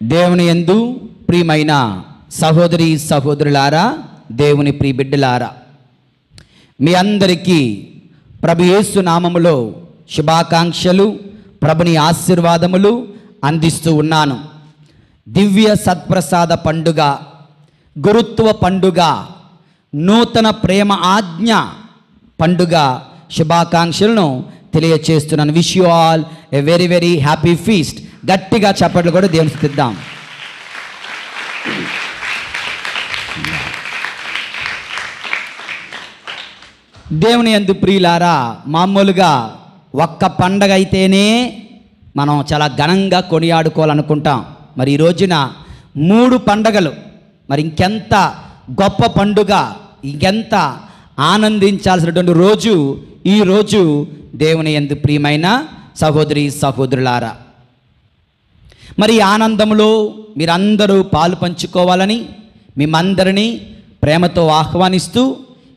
దేవుని యందు ప్రియమైన సహోదరి సహోదరులారా, దేవుని ప్రియ బిడ్డలారా, మీ అందరికీ ప్రభు యేసు నామములో శుభాకాంక్షలు, ప్రభుని ఆశీర్వాదములు అందిస్తూ ఉన్నాను. దివ్య సత్ప్రసాద పండుగ, గురుత్వ పండుగ, నూతన ప్రేమ ఆజ్ఞ పండుగ శుభాకాంక్షలను తెలియచేస్తున్నాను. Wish you all a very very happy feast. గట్టిగా చప్పట్లు కూడా దేవుని స్తుతిద్దాం. దేవుని యందు ప్రియులారా, మామూలుగా ఒక్క పండగ అయితేనే మనం చాలా ఘనంగా కొనియాడుకోవాలనుకుంటాం. మరి ఈ రోజున 3 పండగలు, మరి ఇంకెంత గొప్ప పండుగ, ఇంకెంత ఆనందించాల్సినటువంటి రోజు ఈ రోజు. దేవుని యందు ప్రియమైన సహోదరి సహోదరులారా, మరి ఈ ఆనందంలో మీరందరూ పాలు పంచుకోవాలని మిమ్మందరినీ ప్రేమతో ఆహ్వానిస్తూ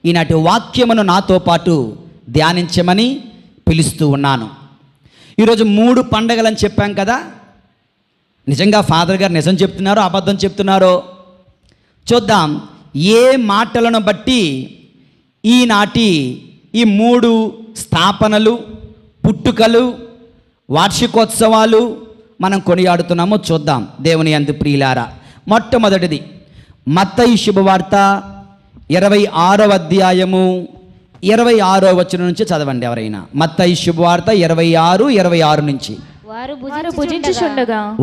ఈనాటి వాక్యమును నాతో పాటు ధ్యానించమని పిలుస్తూ ఉన్నాను. ఈరోజు 3 పండగలని చెప్పాం కదా. నిజంగా ఫాదర్ గారు నిజం చెప్తున్నారో అబద్ధం చెప్తున్నారో చూద్దాం. ఏ మాటలను బట్టి ఈనాటి ఈ 3 స్థాపనలు, పుట్టుకలు, వార్షికోత్సవాలు మనం కొనియాడుతున్నామో చూద్దాం. దేవుని యందు ప్రియులారా, మొట్టమొదటిది మత్తయి శుభవార్త 26వ అధ్యాయము 26వ వచనం నుంచి చదవండి ఎవరైనా. మత్తయి శుభవార్త 26 నుంచి.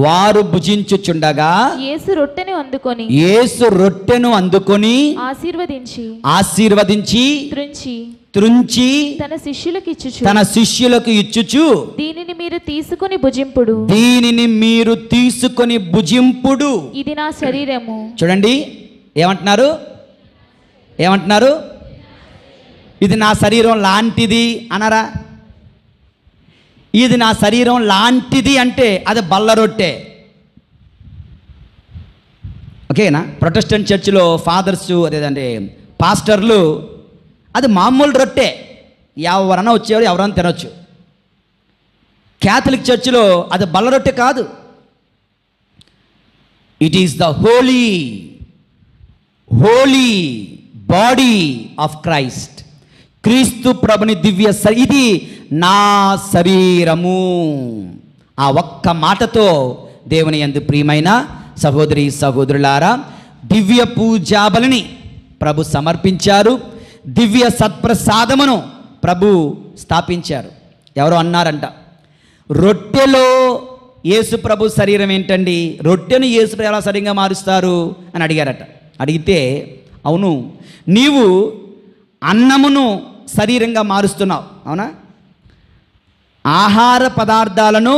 వారు భుజించుచుండగా యేసు రొట్టెను అందుకొని ఆశీర్వదించి త్రుంచి తన శిష్యులకు ఇచ్చుచు దీనిని మీరు తీసుకొని భుజింపుడు, ఇది నా శరీరము. చూడండి ఏమంటున్నారు? ఇది నా శరీరం లాంటిది అనరా? ఇది నా శరీరం లాంటిది అంటే అది బల్ల రొట్టె. ఓకేనా? ప్రొటెస్టెంట్ చర్చిలో ఫాదర్సు అదేదంటే పాస్టర్లు అది మామూలు రొట్టె, ఎవరన్నా వచ్చేవారు ఎవరన్నా తినొచ్చు. క్యాథలిక్ చర్చిలో అది బల్ల రొట్టె కాదు. It is the holy body of Christ. క్రీస్తు ప్రభుని దివ్య ఇది నా శరీరము. ఆ ఒక్క మాటతో దేవుని యందు ప్రియమైన సహోదరి సహోదరులారా, దివ్య పూజాబలిని ప్రభు సమర్పించారు. దివ్య సత్ప్రసాదమును ప్రభు స్థాపించారు. ఎవరో అన్నారంట, రొట్టెలో యేసు ప్రభు శరీరం ఏంటండి, రొట్టెను యేసు ఎలా శరీరంగా మారుస్తారు అని అడిగారట. అడిగితే, అవును, నీవు అన్నమును శరీరంగా మారుస్తున్నావు, అవునా? ఆహార పదార్థాలను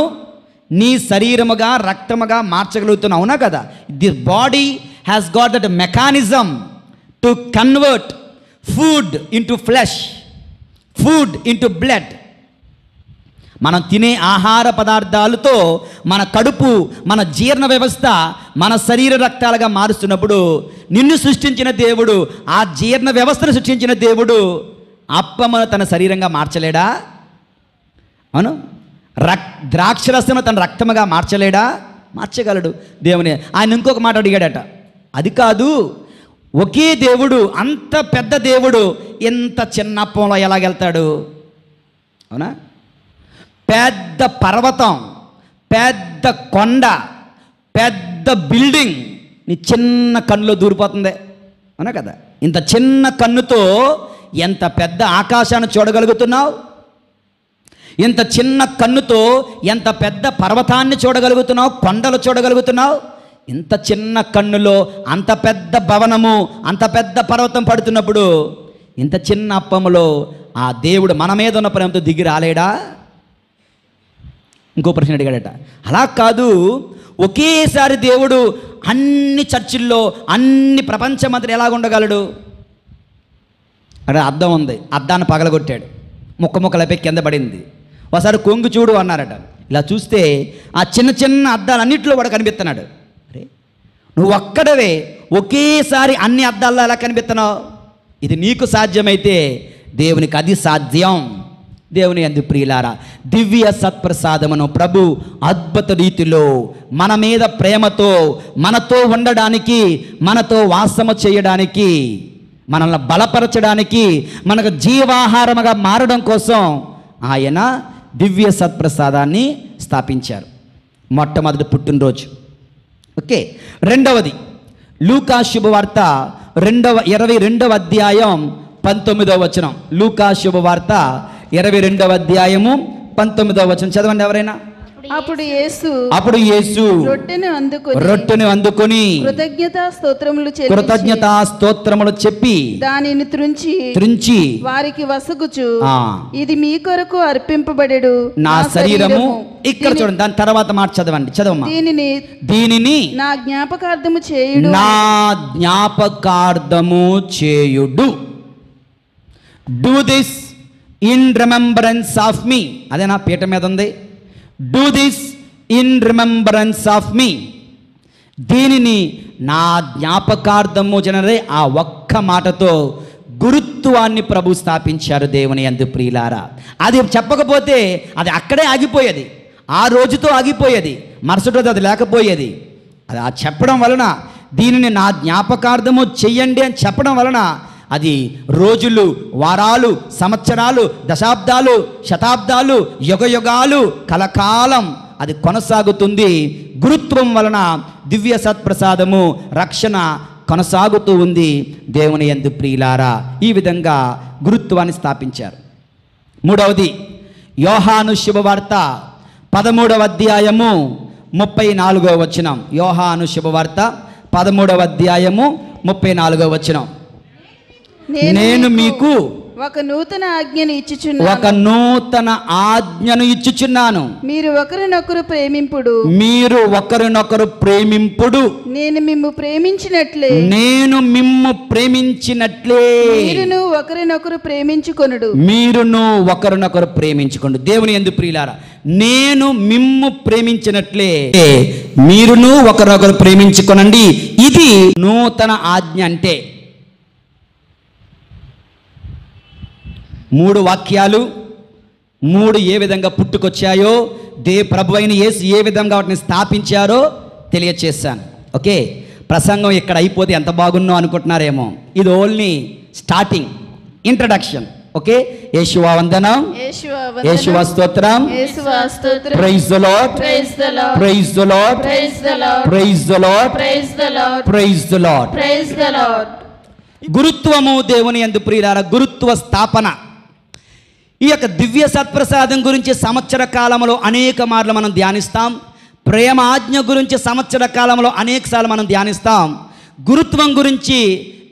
నీ శరీరముగా రక్తముగా మార్చగలుగుతున్నావు, అవునా కదా? The body has got that mechanism to convert food into flesh, food into blood. మనం తినే ఆహార పదార్థాలతో మన కడుపు, మన జీర్ణ వ్యవస్థ మన శరీర రక్తాలుగా మారుస్తున్నప్పుడు నిన్ను సృష్టించిన దేవుడు, ఆ జీర్ణ వ్యవస్థను సృష్టించిన దేవుడు అప్పమును తన శరీరంగా మార్చలేడా? అవును. ద్రాక్షరసమును తన రక్తముగా మార్చలేడా? మార్చగలడు దేవుని. ఆయన ఇంకొక మాట అడిగాడట, అది కాదు, ఒకే దేవుడు, అంత పెద్ద దేవుడు ఎంత చిన్న అప్పంలో ఎలాగెళ్తాడు? అవునా? పెద్ద పర్వతం, పెద్ద కొండ, పెద్ద బిల్డింగ్ నీ చిన్న కన్నులో దూరిపోతుంది, అవునా కదా? ఇంత చిన్న కన్నుతో ఎంత పెద్ద ఆకాశాన్ని చూడగలుగుతున్నావు? ఇంత చిన్న కన్నుతో ఎంత పెద్ద పర్వతాన్ని చూడగలుగుతున్నావు, కొండలు చూడగలుగుతున్నావు? ఇంత చిన్న కన్నులో అంత పెద్ద భవనము, అంత పెద్ద పర్వతం పడుతున్నప్పుడు ఇంత చిన్న అప్పములో ఆ దేవుడు మన మీద ఉన్న ప్రేమతో దిగి రాలేడా? ఇంకో ప్రశ్న అడిగాడట, అలా కాదు, ఒకేసారి దేవుడు అన్ని చర్చిల్లో అన్ని ప్రపంచమంతా ఎలాగ ఉండగలడు? అక్కడ అద్దం ఉంది, అద్దాన్ని పగలగొట్టాడు, ముక్కలపై కింద పడింది. ఒకసారి కొంగు చూడు అన్నారట. ఇలా చూస్తే ఆ చిన్న చిన్న అద్దాలన్నింటిలో వాడు కనిపిస్తున్నాడు. అరే, నువ్వు ఒక్కడవే ఒకేసారి అన్ని అద్దాల్లో ఎలా కనిపిస్తున్నావు? ఇది నీకు సాధ్యమైతే దేవునికి అది సాధ్యం. దేవుని యందు ప్రియులారా, దివ్య సత్ప్రసాదమును ప్రభు అద్భుత రీతిలో మన మీద ప్రేమతో మనతో ఉండడానికి, మనతో వాసము చేయడానికి, మనల్ని బలపరచడానికి, మనకు జీవాహారముగా మారడం కోసం ఆయన దివ్య సత్ప్రసాదాన్ని స్థాపించారు. మొట్టమొదటి పుట్టినరోజు. ఓకే, రెండవది లూకా శుభవార్త 22వ అధ్యాయం 19వ వచనం. లూకా శుభవార్త 22వ అధ్యాయము 19వ వచనం చదవండి ఎవరైనా. అప్పుడు యేసు రొట్టెను అందుకొని కృతజ్ఞతా స్తోత్రములు చెప్పి దానిని త్రుంచి వారికి వసగుచు, ఇది మీ కొరకు అర్పింపబడెడు నా శరీరము. ఇక్కడ చూడండి, దాని తర్వాత మాట చదవమ్మా. దీనిని నా జ్ఞాపకార్థము చేయుడు. నా జ్ఞాపకార్థము చేయుడు. Do this in remembrance of me. అదే నా పీఠ మీద ఉంది. Do this in remembrance of me. దీనిని నా జ్ఞాపకార్థము జనరే. ఆ ఒక్క మాటతో గురుత్వాన్ని ప్రభు స్థాపించారు దేవుని యందు ప్రియులారా. అది చెప్పకపోతే అది అక్కడే ఆగిపోయేది, ఆ రోజుతో ఆగిపోయేది, మరుసటి రోజు అది లేకపోయేది. అది ఆ చెప్పడం వలన, దీనిని నా జ్ఞాపకార్థము చెయ్యండి అని చెప్పడం వలన అది రోజులు, వారాలు, సంవత్సరాలు, దశాబ్దాలు, శతాబ్దాలు, యుగయుగాలు, కలకాలం అది కొనసాగుతుంది. గురుత్వం వలన దివ్య సత్ప్రసాదము, రక్షణ కొనసాగుతూ ఉంది దేవుని యందు ప్రియులారా. ఈ విధంగా గురుత్వాన్ని స్థాపించారు. మూడవది యోహాను శుభవార్త 13వ అధ్యాయము 34వ వచనం. యోహాను శుభవార్త 13వ అధ్యాయము 34వ వచనం. నేను మీకు ఒక నూతన ఆజ్ఞను ఇచ్చుచున్నాను. మీరు ఒకరినొకరు ప్రేమింపుడు. నేను మిమ్ము ప్రేమించినట్లే మీరును ఒకరినొకరు ప్రేమించుకొనుడు. దేవుని యందు ప్రియులారా, నేను మిమ్ము ప్రేమించినట్లే మీరును ఒకరినొకరు ప్రేమించుకొనండి. ఇది నూతన ఆజ్ఞ. అంటే 3 వాక్యాలు, 3 ఏ విధంగా పుట్టుకొచ్చాయో, ప్రభు అయిన యేసు ఏ విధంగా వాటిని స్థాపించారో తెలియచేశాను. ఓకే, ప్రసంగం ఇక్కడ అయిపోతే ఎంత బాగున్నో అనుకుంటున్నారేమో. ఇది only starting, introduction. Okay, Yeshua వందనం, యేషువా స్తోత్రం, praise the lord, praise the lord, praise the lord, praise the lord, praise the Lord. గురుత్వము దేవుని యందు ప్రియులారా, గురుత్వ స్థాపన. ఈ యొక్క దివ్య సత్ప్రసాదం గురించి సంవత్సర కాలంలో అనేక మార్లు మనం ధ్యానిస్తాం. ప్రేమ ఆజ్ఞ గురించి సంవత్సర కాలంలో అనేక సార్లు మనం ధ్యానిస్తాం. గురుత్వం గురించి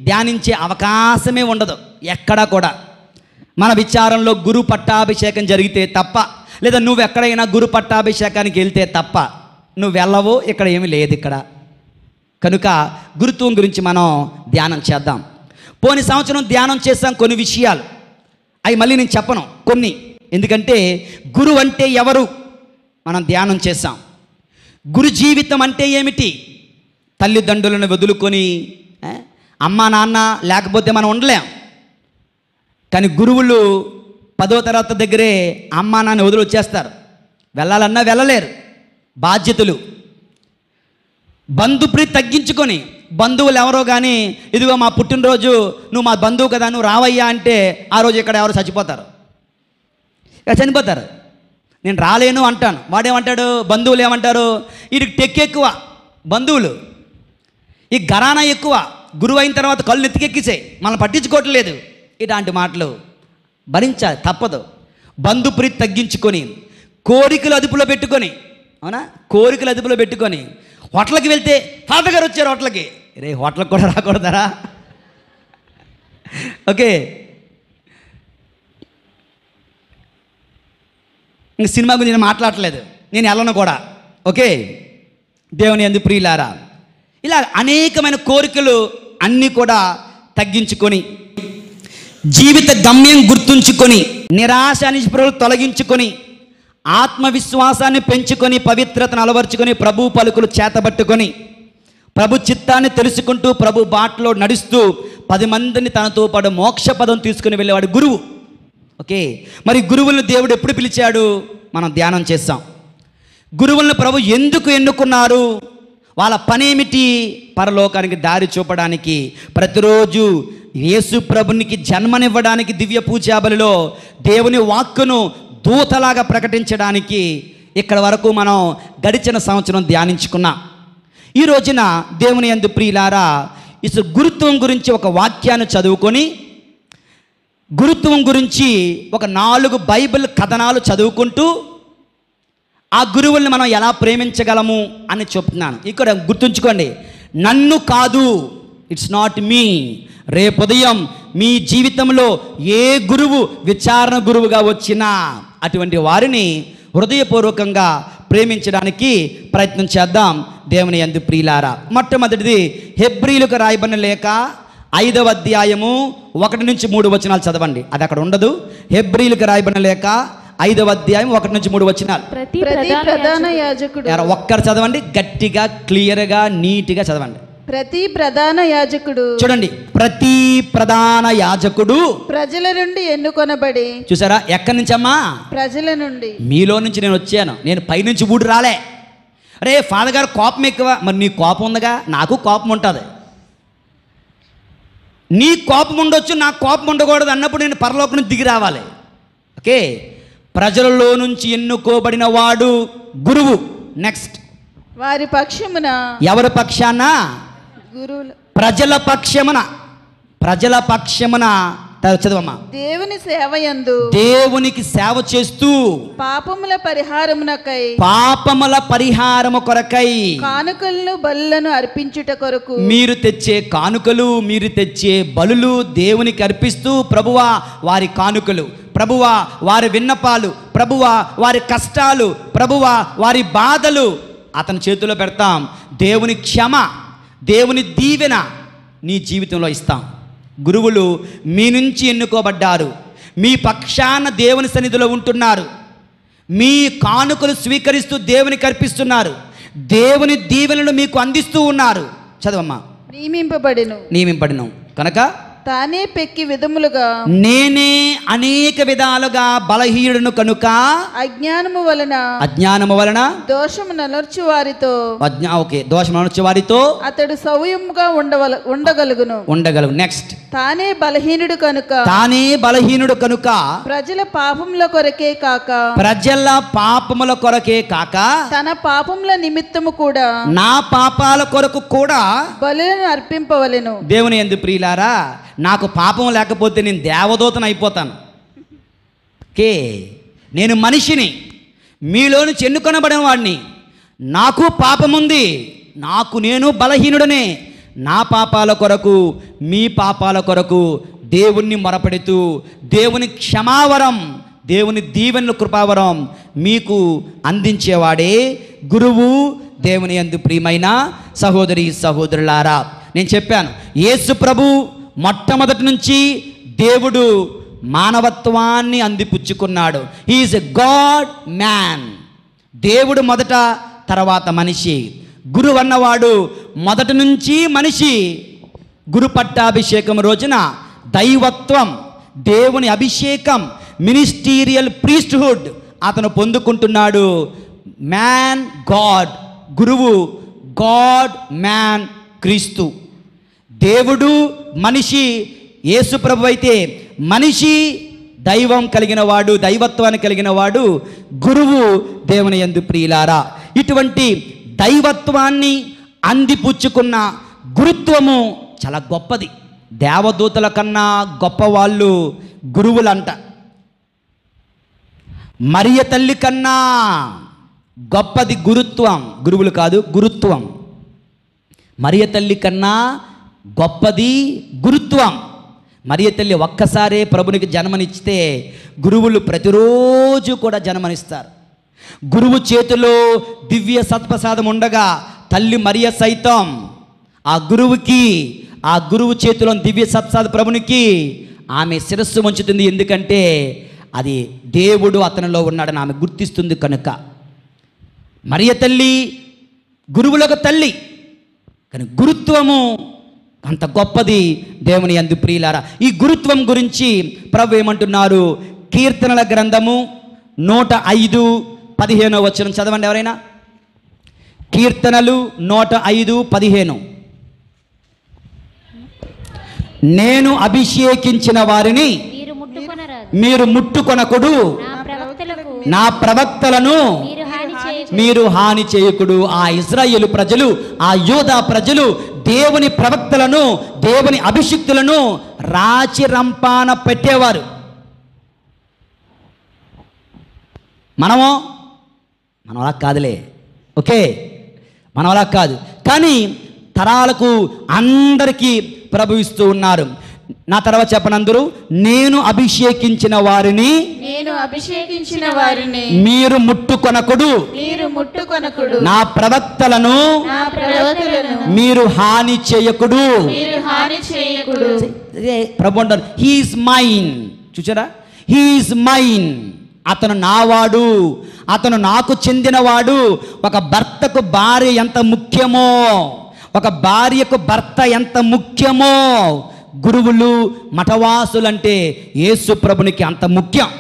ధ్యానించే అవకాశమే ఉండదు ఎక్కడా కూడా. మన విచారంలో గురు పట్టాభిషేకం జరిగితే తప్ప, లేదా నువ్వు ఎక్కడైనా గురు పట్టాభిషేకానికి వెళ్తే తప్ప నువ్వు వెళ్ళవు. ఇక్కడ ఏమీ లేదు ఇక్కడ. కనుక గురుత్వం గురించి మనం ధ్యానం చేద్దాం. పోయిన సంవత్సరం ధ్యానం చేస్తాం కొన్ని విషయాలు, అవి మళ్ళీ నేను చెప్పను కొన్ని. ఎందుకంటే గురువు అంటే ఎవరు మనం ధ్యానం చేస్తాం. గురు జీవితం అంటే ఏమిటి? తల్లిదండ్రులను వదులుకొని అమ్మా నాన్న లేకపోతే మనం ఉండలేం. కానీ గురువులు 10వ తరగతి దగ్గరే అమ్మా నాన్న వదిలి వచ్చేస్తారు. వెళ్ళాలన్నా వెళ్ళలేరు. బాధ్యతలు, బంధుప్రీతి తగ్గించుకొని, బంధువులు ఎవరో కానీ ఇదిగో మా పుట్టినరోజు నువ్వు మా బంధువు కదా నువ్వు రావయ్యా అంటే ఆ రోజు ఇక్కడ ఎవరు చచ్చిపోతారు, చనిపోతారు. నేను రాలేను అంటాను, వాడేమంటాడు, బంధువులు ఏమంటారు, వీడికి టెక్కు ఎక్కువ, బంధువులు ఈ గరానా ఎక్కువ, గురువు అయిన తర్వాత కళ్ళు ఎత్తికెక్కిసాయి, మనల్ని పట్టించుకోవట్లేదు. ఇలాంటి మాటలు భరించాలి, తప్పదు. బంధుప్రీతి తగ్గించుకొని, కోరికలు అదుపులో పెట్టుకొని, అవునా, కోరికలు అదుపులో పెట్టుకొని హోటల్కి వెళ్తే తాతగారు గారు వచ్చారు హోటల్కి, రే హోటల్కి కూడా రాకూడదరా. ఓకే, ఇంక సినిమా గురించి నేను మాట్లాడట్లేదు, నేను వెళ్ళను కూడా. ఓకే, దేవుని యందు ప్రియులారా, ఇలా అనేకమైన కోరికలు అన్నీ కూడా తగ్గించుకొని, జీవిత గమ్యం గుర్తుంచుకొని, నిరాశ నిస్పృహలు తొలగించుకొని, ఆత్మవిశ్వాసాన్ని పెంచుకొని, పవిత్రతను అలవర్చుకొని, ప్రభు పలుకులు చేతబట్టుకొని, ప్రభు చిత్తాన్ని తెలుసుకుంటూ, ప్రభు బాటలో నడుస్తూ 10 మందిని తనతో పాటు మోక్ష పదం తీసుకుని వెళ్ళేవాడు గురువు. ఓకే, మరి గురువులను దేవుడు ఎప్పుడు పిలిచాడు? మనం ధ్యానం చేస్తాం. గురువులను ప్రభు ఎందుకు ఎన్నుకున్నారు? వాళ్ళ పనేమిటి? పరలోకానికి దారి చూపడానికి, ప్రతిరోజు యేసు ప్రభునికి జన్మనివ్వడానికి, దివ్య పూజాబలిలో దేవుని వాక్కును దూతలాగా ప్రకటించడానికి. ఇక్కడ వరకు మనం గడిచిన సంవత్సరం ధ్యానించుకున్నాం. ఈ రోజున దేవుని యందు ప్రియులారా, ఇసు గురుత్వం గురించి ఒక వాక్యాన్ని చదువుకొని, గురుత్వం గురించి ఒక 4 బైబిల్ కథనాలు చదువుకుంటూ ఆ గురువుల్ని మనం ఎలా ప్రేమించగలము అని చెప్తున్నాను. ఇక్కడ గుర్తుంచుకోండి, నన్ను కాదు, ఇట్స్ నాట్ మీ. రేపు ఉదయం మీ జీవితంలో ఏ గురువు విచారణ గురువుగా వచ్చినా అటువంటి వారిని హృదయపూర్వకంగా ప్రేమించడానికి ప్రయత్నం చేద్దాం దేవుని యందు ప్రియులారా. మొట్టమొదటిది హెబ్రీలకు రాయబడిన లేఖ 5వ అధ్యాయము 1 నుంచి 3 వచనాలు చదవండి. అది అక్కడ ఉండదు. హెబ్రీలకు రాయబడిన లేఖ 5వ అధ్యాయం 1 నుంచి 3 వచనాలు. ప్రతి ప్రధాన యాజకుడు, ఒక్కరు చదవండి, గట్టిగా క్లియర్గా నీట్గా చదవండి. ప్రతి ప్రధాన యాజకుడు, చూడండి, ప్రతి ప్రధాన యాజకుడు ప్రజల నుండి ఎన్నుకొనబడి. చూసారా, ఎక్కడి నుంచమ్మా? ప్రజల నుండి. మీలో నుంచి నేను వచ్చాను, నేను పైనుంచి ఊడి రాలే. అరే ఫాదర్ గారు కోపం ఎక్కువ, మరి నీ కోపం ఉందిగా, నాకు కోపం ఉంటుంది. నీ కోపం ఉండొచ్చు, నాకు కోపం ఉండకూడదు అన్నప్పుడు నేను పరలోకం నుంచి దిగి రావాలి. ఓకే, ప్రజలలో నుంచి ఎన్నుకోబడిన వాడు గురువు. నెక్స్ట్, వారి పక్షమున. ఎవరి పక్షాన? గురువుల. ప్రజల పక్షమున. ప్రజల పక్షమున చదవమ్మా. దేవుని సేవయందు, దేవునికి సేవ చేస్తూ, పాపముల పరిహారమునకై, పాపముల పరిహారము కొరకై, కానుకలను బలులను అర్పించుట కొరకు, మీరు తెచ్చే కానుకలు, మీరు తెచ్చే బలులు దేవునికి అర్పిస్తూ, ప్రభువా వారి కానుకలు, ప్రభువా వారి విన్నపాలు, ప్రభువా వారి కష్టాలు, ప్రభువా వారి బాధలు అతని చేతిలో పెడతాం. దేవుని క్షమ, దేవుని దీవెన నీ జీవితంలో ఇస్తాం. గురువులు మీ నుంచి ఎన్నుకోబడ్డారు, మీ పక్షాన దేవుని సన్నిధిలో ఉంటున్నారు, మీ కానుకలు స్వీకరిస్తూ దేవునికి అర్పిస్తున్నారు, దేవుని దీవెనలు మీకు అందిస్తూ ఉన్నారు. చదవమ్మా. నియమింపబడిను కనుక తానే పెక్కి విధములుగా, నేనే అనేక విధాలుగా బలహీనుడును కనుక, అజ్ఞానము వలన దోషము నలర్చు వారితో, దోషము నలర్చు వారితో అతడు సౌమ్యముగా ఉండగలుగును. నెక్స్ట్, తానే బలహీనుడు కనుక, ప్రజల పాపముల కొరకే కాక, తన పాపముల నిమిత్తము కూడా, నా పాపాల కొరకు కూడా బలులను అర్పింపవలెను. దేవుని యందు ప్రియులారా, నాకు పాపం లేకపోతే నేను దేవదూతను అయిపోతాను. ఓకే, నేను మనిషిని, మీలో నుంచి ఎన్నుకొనబడిన వాడిని, నాకు పాపం ఉంది, నేను బలహీనుడనే. నా పాపాల కొరకు, మీ పాపాల కొరకు దేవుణ్ణి మొరపెడుతూ, దేవుని క్షమావరం, దేవుని దీవెనల కృపావరం మీకు అందించేవాడే గురువు. దేవుని యందు ప్రియమైన సహోదరి సహోదరులారా, నేను చెప్పాను, యేసు ప్రభు మొట్టమొదటి నుంచి దేవుడు మానవత్వాన్ని అందిపుచ్చుకున్నాడు. హీఈస్ ఎ గాడ్ మ్యాన్. దేవుడు మొదట, తర్వాత మనిషి. గురువు అన్నవాడు మొదటి నుంచి మనిషి. గురు పట్టాభిషేకం రోజున దైవత్వం, దేవుని అభిషేకం, మినిస్టీరియల్ ప్రీస్ట్హుడ్ అతను పొందుకుంటున్నాడు. మ్యాన్ గాడ్, గురువు గాడ్ మ్యాన్ క్రీస్తు. దేవుడు మనిషి యేసు ప్రభు అయితే, మనిషి దైవం కలిగిన వాడు, దైవత్వాన్ని కలిగిన వాడు గురువు. దేవుని యందు ప్రియులారా, ఇటువంటి దైవత్వాన్ని అందిపుచ్చుకున్న గురుత్వము చాలా గొప్పది. దేవదూతల కన్నా గొప్పవాళ్ళు గురువులంట. మరియ తల్లి కన్నా గొప్పది గురుత్వం, గురువులు కాదు, గురుత్వం. మరియ తల్లి కన్నా గొప్పది గురుత్వం. మరియ తల్లి ఒక్కసారే ప్రభునికి జన్మనిస్తే, గురువులు ప్రతిరోజు కూడా జన్మనిస్తారు. గురువు చేతిలో దివ్య సత్ప్రసాదం ఉండగా తల్లి మరియ సైతం ఆ గురువుకి, ఆ గురువు చేతిలో దివ్య సత్ప్రసాద ప్రభునికి ఆమె శిరస్సు వంచుతుంది. ఎందుకంటే అది దేవుడు అతనిలో ఉన్నాడని ఆమె గుర్తిస్తుంది కనుక. మరియ తల్లి గురువులకు తల్లి, కానీ గురుత్వము అంత గొప్పది. దేవుని యందు ప్రియులారా, ఈ గురుత్వం గురించి ప్రభు ఏమంటున్నారు? కీర్తనల గ్రంథము 105:15 వచనం చదవండి ఎవరైనా. కీర్తనలు 105:15. నేను అభిషేకించిన వారిని మీరు ముట్టుకొనకుడు, నా ప్రవక్తలను మీరు హాని చేయకుడు. ఆ ఇశ్రాయేలు ప్రజలు, ఆ యూదా ప్రజలు దేవుని ప్రవక్తలను, దేవుని అభిషిక్తులను రాచి రంపాన పెట్టేవారు. మనం అలా కాదులే, ఓకే, మనం అలా కాదు. కానీ తరాలకు అందరికీ ప్రభు ఇస్తూ ఉన్నారు. నా తర్వాత చెప్పనందరూ, నేను అభిషేకించిన వారిని మీరు ముట్టుకొనకుడు, నా ప్రవక్తలను మీరు హాని చేయకుడు. ప్రభు అంటారు, హీఈస్ మైన్. చూచారా, హీఈస్ మైన్. అతను నావాడు, అతను నాకు చెందినవాడు. ఒక భర్తకు భార్య ఎంత ముఖ్యమో, ఒక భార్యకు భర్త ఎంత ముఖ్యమో, గురువులు మఠవాసులంటే యేసు ప్రభునికి అంత ముఖ్యం.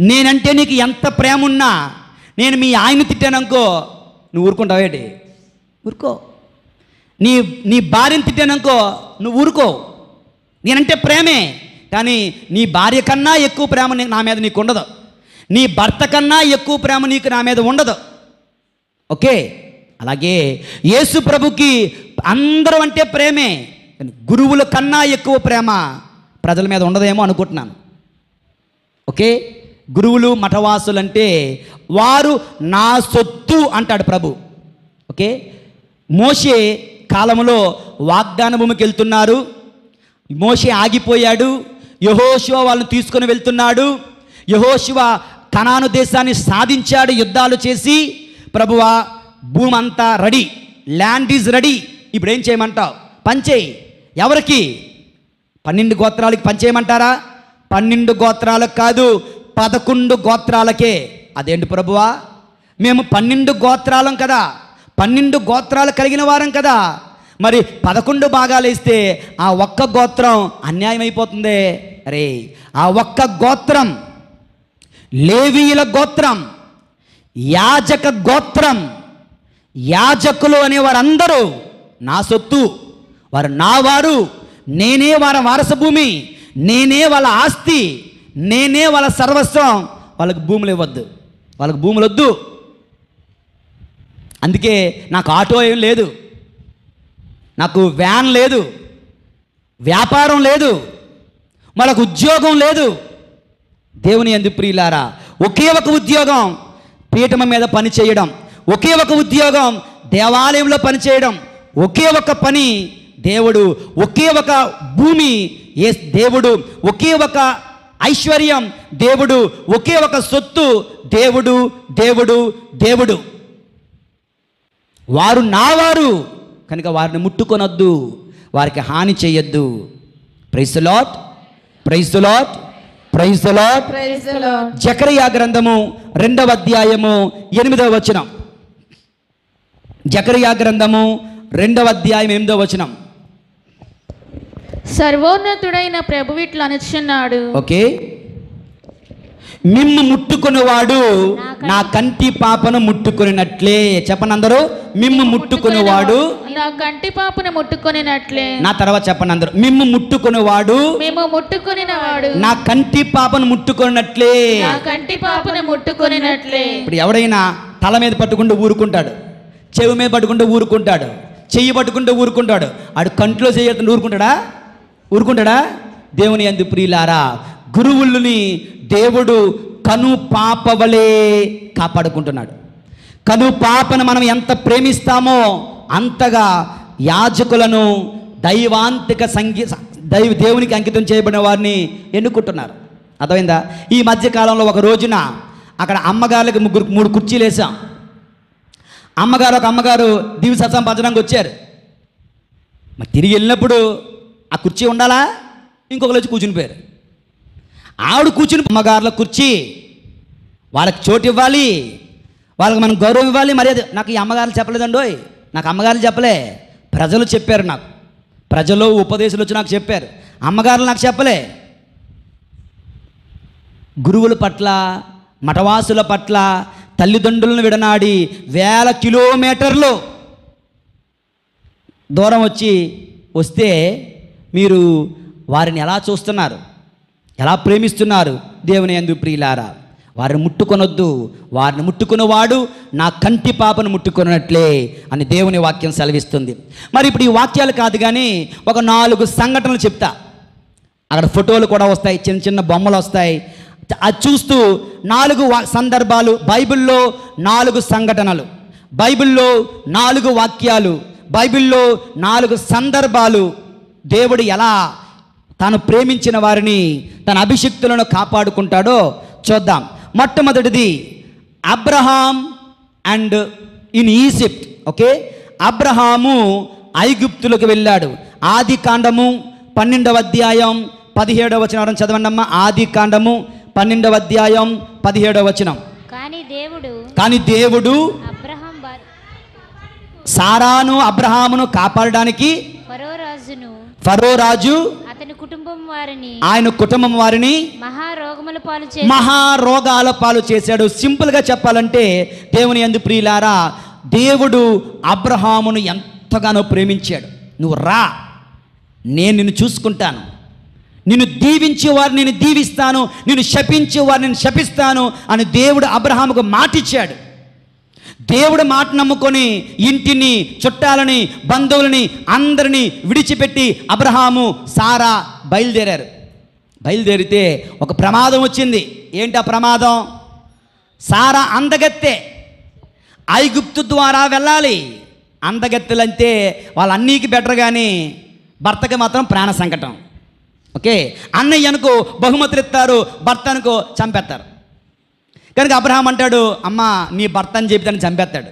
నేనంటే నీకు ఎంత ప్రేమ ఉన్నా, నేను మీ ఆయన్ని తిట్టాననుకో, నువ్వు ఊరుకుంటావేంటి? ఊరుకో. నీ భార్యను తిట్టాననుకో, నువ్వు ఊరుకో. నేనంటే ప్రేమే, కానీ నీ భార్య కన్నా ఎక్కువ ప్రేమ నా మీద నీకు ఉండదు. నీ భర్త కన్నా ఎక్కువ ప్రేమ నీకు నా మీద ఉండదు. ఓకే, అలాగే యేసు ప్రభుకి అందరూ అంటే ప్రేమే, గురువుల కన్నా ఎక్కువ ప్రేమ ప్రజల మీద ఉండదేమో అనుకుంటున్నాను. ఓకే, గురువులు మఠవాసులు అంటే వారు నా సొత్తు అంటాడు ప్రభు. ఓకే, మోషే కాలంలో వాగ్దాన భూమికి వెళ్తున్నారు. మోషే ఆగిపోయాడు. యెహోషువ వాళ్ళని తీసుకొని వెళ్తున్నాడు. యెహోషువ కనాను దేశాన్ని సాధించాడు యుద్ధాలు చేసి. ప్రభువా, భూమి అంతా రెడీ, ల్యాండ్ ఈజ్ రెడీ, ఇప్పుడు ఏం చేయమంటావు? పంచేయి. ఎవరికి? 12 గోత్రాలకి పంచేయమంటారా? 12 గోత్రాలకు కాదు, 11 గోత్రాలకే. అదేంటి ప్రభువా, మేము 12 గోత్రాలం కదా, 12 గోత్రాలు కలిగిన వారం కదా, మరి 11 భాగాలు వేస్తే ఆ ఒక్క గోత్రం అన్యాయం అయిపోతుంది. అరే, ఆ ఒక్క గోత్రం లేవీయుల గోత్రం, యాజక గోత్రం. యాజకులు అనేవారందరూ నా సొత్తు, వారు నా వారు, నేనే వారి వారసభూమి, నేనే వాళ్ళ ఆస్తి, నేనే వాళ్ళ సర్వస్వం. వాళ్ళకి భూములు ఇవ్వద్దు, వాళ్ళకి భూములు వద్దు. అందుకే నాకు ఆటో ఏం లేదు, నాకు వ్యాన్ లేదు, వ్యాపారం లేదు, మనకు ఉద్యోగం లేదు. దేవుని యందు ప్రియులారా, ఒకే ఒక ఉద్యోగం పీఠమ మీద పని చేయడం, ఒకే ఒక ఉద్యోగం దేవాలయంలో పని చేయడం, ఒకే ఒక పని దేవుడు, ఒకే ఒక భూమి దేవుడు, ఒకే ఒక ఐశ్వర్యం దేవుడు, ఒకే ఒక సొత్తు దేవుడు, దేవుడు, దేవుడు. వారు నావారు కనుక వారిని ముట్టుకొనొద్దు, వారికి హాని చేయొద్దు. Praise the lord, praise the lord, praise the lord. జకరియా గ్రంథము 2వ అధ్యాయము 8వ వచనం. జకరియా గ్రంథము 2వ అధ్యాయం 8వ వచనం. సర్వోన్నతుడైన ప్రభువు ఇట్లా అనుచున్నాడు, ఓకే, మిమ్ము ముట్టుకునేవాడు నా కంటి పాపను ముట్టుకున్నట్లే. చెప్పండి అందరూ, మిమ్ము ముట్టుకునేవాడు నా కంటి పాపను ముట్టుకున్నట్లే. నా తర్వాత చెప్పండి అందరూ, మిమ్ము ముట్టుకునేవాడు మేము ముట్టుకునేవాడు నా కంటి పాపను ముట్టుకున్నట్లే. నా కంటి పాపను ముట్టుకున్నట్లే. ఇప్పుడు ఎవడైనా తల మీద పట్టుకుంటూ ఊరుకుంటాడు, చెవి మీద పట్టుకుంటూ ఊరుకుంటాడు, చెయ్యి పట్టుకుంటూ ఊరుకుంటాడు. ఆడు కంట్లో చేయకుండా ఊరుకుంటాడా? దేవుని యందు ప్రియులారా, గురువుల్ని దేవుడు కను పాపవలే కాపాడుకుంటున్నాడు. కను పాపను మనం ఎంత ప్రేమిస్తామో అంతగా యాజకులను దైవాంతిక దేవునికి అంకితం చేయబడిన వారిని ఎన్నుకుంటున్నారు. అర్థమైందా? ఈ మధ్యకాలంలో ఒక రోజున అక్కడ అమ్మగారులకు 3 కుర్చీలు వేసాం. ఒక అమ్మగారు దివి సత్సం పంచడానికి వచ్చారు. మరి తిరిగి వెళ్ళినప్పుడు ఆ కుర్చీ ఉండాలా? ఇంకొకరు వచ్చి కూర్చుని పోయారు. ఆవిడ కూర్చుని, అమ్మగారుల కుర్చీ, వాళ్ళకి చోటు ఇవ్వాలి, వాళ్ళకి మనం గౌరవం ఇవ్వాలి. మరి అది నాకు ఈ అమ్మగారులు చెప్పలేదండోయ్, నాకు అమ్మగారులు చెప్పలే, ప్రజలు చెప్పారు. నాకు ప్రజలు ఉపదేశాలు వచ్చి నాకు చెప్పారు, అమ్మగారులు నాకు చెప్పలే. గురువుల పట్ల, మఠవాసుల పట్ల తల్లిదండ్రులను విడనాడి వేల కిలోమీటర్లు దూరం వస్తే మీరు వారిని ఎలా చూస్తున్నారు, ఎలా ప్రేమిస్తున్నారు? దేవుని యందు ప్రియులారా, వారిని ముట్టుకొనొద్దు, వారిని ముట్టుకున్నవాడు నా కంటి పాపను ముట్టుకున్నట్లే అని దేవుని వాక్యం సెలవిస్తుంది. మరి ఇప్పుడు ఈ వాక్యాలు కాదు కానీ ఒక 4 సంఘటనలు చెప్తా. అక్కడ ఫోటోలు కూడా వస్తాయి, చిన్న చిన్న బొమ్మలు వస్తాయి. అది చూస్తూ 4 సందర్భాలు, బైబిల్లో 4 సంఘటనలు, బైబిల్లో 4 వాక్యాలు, బైబిల్లో 4 సందర్భాలు దేవుడు ఎలా తాను ప్రేమించిన వారిని, తన అభిషిక్తులను కాపాడుకుంటాడో చూద్దాం. మొట్టమొదటిది Abraham and in Egypt. Okay, అబ్రహాము ఐగుప్తులకు వెళ్ళాడు. ఆది కాండము 12వ అధ్యాయం 17వ వచనం చదవండి అమ్మా. ఆది కాండము 12వ అధ్యాయం 17వ వచనం. కానీ దేవుడు సారాను అబ్రహామును కాపాడడానికి ఫరో రాజు ఆయన కుటుంబం వారిని మహారోగాల పాలు చేశాడు. సింపుల్గా చెప్పాలంటే దేవుని యందు ప్రియులారా, దేవుడు అబ్రహామును ఎంతగానో ప్రేమించాడు. నువ్వు రా, నేను నిన్ను చూసుకుంటాను, నిన్ను దీవించేవారు నేను దీవిస్తాను, నిన్ను శపించేవారు నేను శపిస్తాను అని దేవుడు అబ్రహాముకు మాటిచ్చాడు. దేవుడు మాట నమ్ముకొని ఇంటిని, చుట్టాలని, బంధువులని అందరినీ విడిచిపెట్టి అబ్రహాము, సారా బయలుదేరితే ఒక ప్రమాదం వచ్చింది. ఏంటి ఆ ప్రమాదం? సారా అందగత్తె, ఐగుప్తు ద్వారా వెళ్ళాలి. అందగత్తెలంటే వాళ్ళు అన్నీకి బెటర్ కానీ భర్తకి మాత్రం ప్రాణ సంకటం. ఓకే, అన్నయ్య అనుకో బహుమతులు ఇస్తారు, భర్త అనుకో చంపేస్తారు. కనుక అబ్రహాం అంటాడు, అమ్మ నీ భర్త అని చెప్పి దాన్ని చంపేస్తాడు.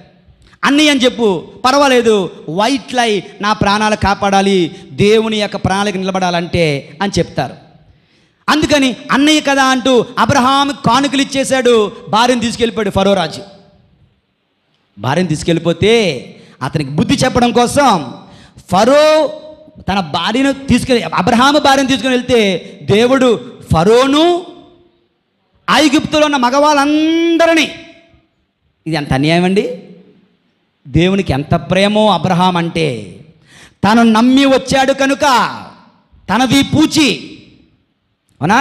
అన్నయ్య అని చెప్పు, పర్వాలేదు, వైట్ లై, నా ప్రాణాలు కాపాడాలి, దేవుని యొక్క ప్రణాళిక నిలబడాలంటే అని చెప్తారు. అందుకని అన్నయ్య కదా అంటూ అబ్రహాం కానుకలు ఇచ్చేశాడు. భార్యను తీసుకెళ్ళిపోయాడు ఫరో రాజు. భార్యను తీసుకెళ్ళిపోతే అతనికి బుద్ధి చెప్పడం కోసం ఫరో తన భార్యను అబ్రహాము భార్యను తీసుకుని వెళ్తే దేవుడు ఫరోను, ఐగుప్తులో ఉన్న మగవాళ్ళందరినీ, ఇది ఎంత అన్యాయం అండి! దేవునికి ఎంత ప్రేమో అబ్రహాం అంటే, తను నమ్మి వచ్చాడు కనుక తనది పూచి. అవునా?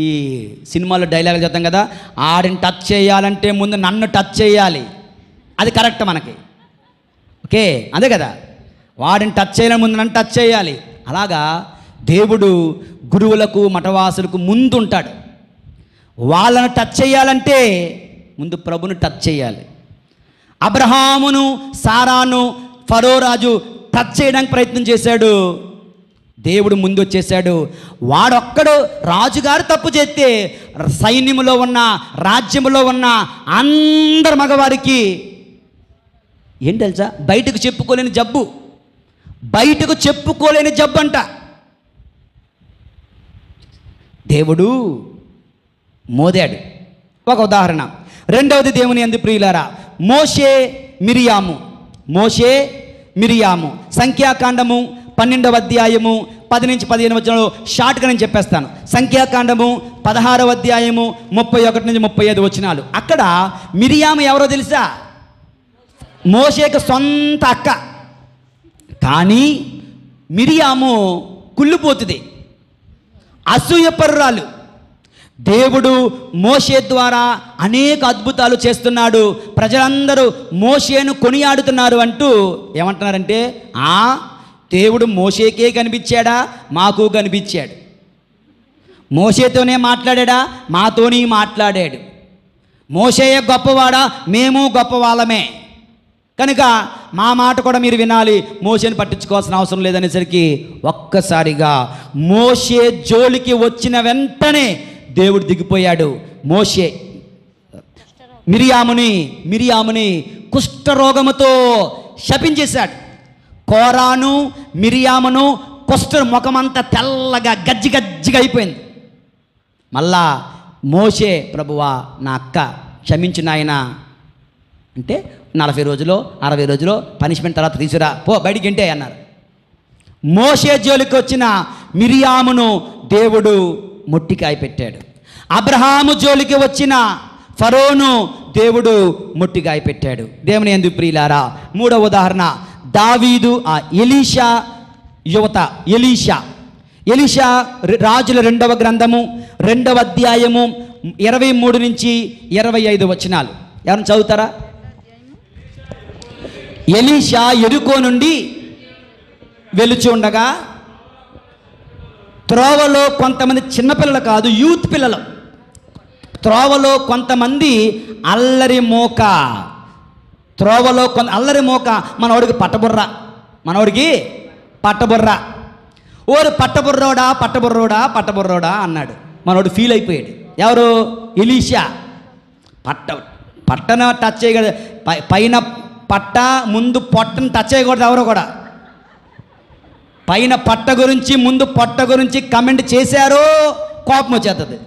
ఈ సినిమాలో డైలాగులు చెప్తాం కదా, ఆడిని టచ్ చేయాలంటే ముందు నన్ను టచ్ చేయాలి, అది కరెక్ట్ మనకి. ఓకే, అదే కదా, వాడిని టచ్ చేయాలని ముందు నన్ను టచ్ చేయాలి. అలాగా దేవుడు గురువులకు, మఠవాసులకు ముందు ఉంటాడు. వాళ్ళను టచ్ చేయాలంటే ముందు ప్రభును టచ్ చేయాలి. అబ్రహామును, సారాను ఫరో రాజు టచ్ చేయడానికి ప్రయత్నం చేశాడు. దేవుడు ముందు వచ్చేసాడు. వాడొక్కడు రాజుగారు తప్పు చేస్తే సైన్యములో ఉన్న, రాజ్యములో ఉన్న అందరు మగవారికి ఏంటి తెలుసా, బయటకు చెప్పుకోలేని జబ్బు, బయటకు చెప్పుకోలేని జబ్బు అంట. దేవుడు మోదాడు. ఒక ఉదాహరణ. రెండవది దేవుని యందు ప్రియులారా, మోషే మిరియాము. సంఖ్యాకాండము 12వ అధ్యాయము 10 నుంచి 15 వచనంలో షార్ట్గా నేను చెప్పేస్తాను. సంఖ్యాకాండము 16వ అధ్యాయము 31 నుంచి 35 వచనాలు. అక్కడ మిరియాము ఎవరో తెలుసా? మోషేకు సొంత అక్క. కానీ మిరియాము కుళ్ళిపోతుంది, అసూయపరురాలు. దేవుడు మోషే ద్వారా అనేక అద్భుతాలు చేస్తున్నాడు, ప్రజలందరూ మోషేను కొనియాడుతున్నారు అంటూ ఏమంటున్నారంటే, దేవుడు మోషేకే కనిపించాడా? మాకు కనిపించాడు. మోషేతోనే మాట్లాడా? మాతోని మాట్లాడాడు. మోషేయే గొప్పవాడా? మేము గొప్పవాళ్ళమే. కనుక మా మాట కూడా మీరు వినాలి, మోషేని పట్టించుకోవాల్సిన అవసరం లేదనేసరికి ఒక్కసారిగా మోషే జోలికి వచ్చిన వెంటనే దేవుడు దిగిపోయాడు. మోషే మిరియాముని కుష్ఠరోగముతో శపించేశాడు. కోరాను, మిరియామును ముఖమంతా తెల్లగా గజ్జిగా అయిపోయింది. మళ్ళా మోషే, ప్రభువా నా అక్క క్షమించు నాయనా అంటే 40 రోజులు 60 రోజులు పనిష్మెంట్ తర్వాత తీసుకురా, పో బయటికి ఇంటే అన్నారు. మోషే జోలికి వచ్చిన మిరియామును దేవుడు మొట్టికాయ పెట్టాడు. అబ్రహాము జోలికి వచ్చిన ఫరోను దేవుడు ముట్టిగాయ పెట్టాడు. దేవుని యందు ప్రియులారా, మూడవ ఉదాహరణ దావీదు ఎలీషా యువత. ఎలీషా రాజుల 2వ గ్రంథము 2వ అధ్యాయము 23 నుంచి 25 వచనాలు ఎవరైనా చదువుతారా? ఎలీషా యెరికో నుండి వెలుచు ఉండగా త్రోవలో కొంతమంది చిన్నపిల్లలు కాదు, యూత్ పిల్లలు, త్రోవలో కొంతమంది అల్లరి మోక, త్రోవలో అల్లరి మోక, మనోడికి పట్టబుర్ర, ఓరు పట్టబుర్రోడా అన్నాడు. మనోడు ఫీల్ అయిపోయాడు. ఎవరు? ఎలీషా. పట్టన టచ్ చేయకూడదు, పైన పట్ట ముందు పొట్టను టచ్ చేయకూడదు ఎవరో కూడా. పైన పట్ట గురించి ముందు పొట్ట గురించి కమెంట్ చేశారో కోపం వచ్చేస్తుంది.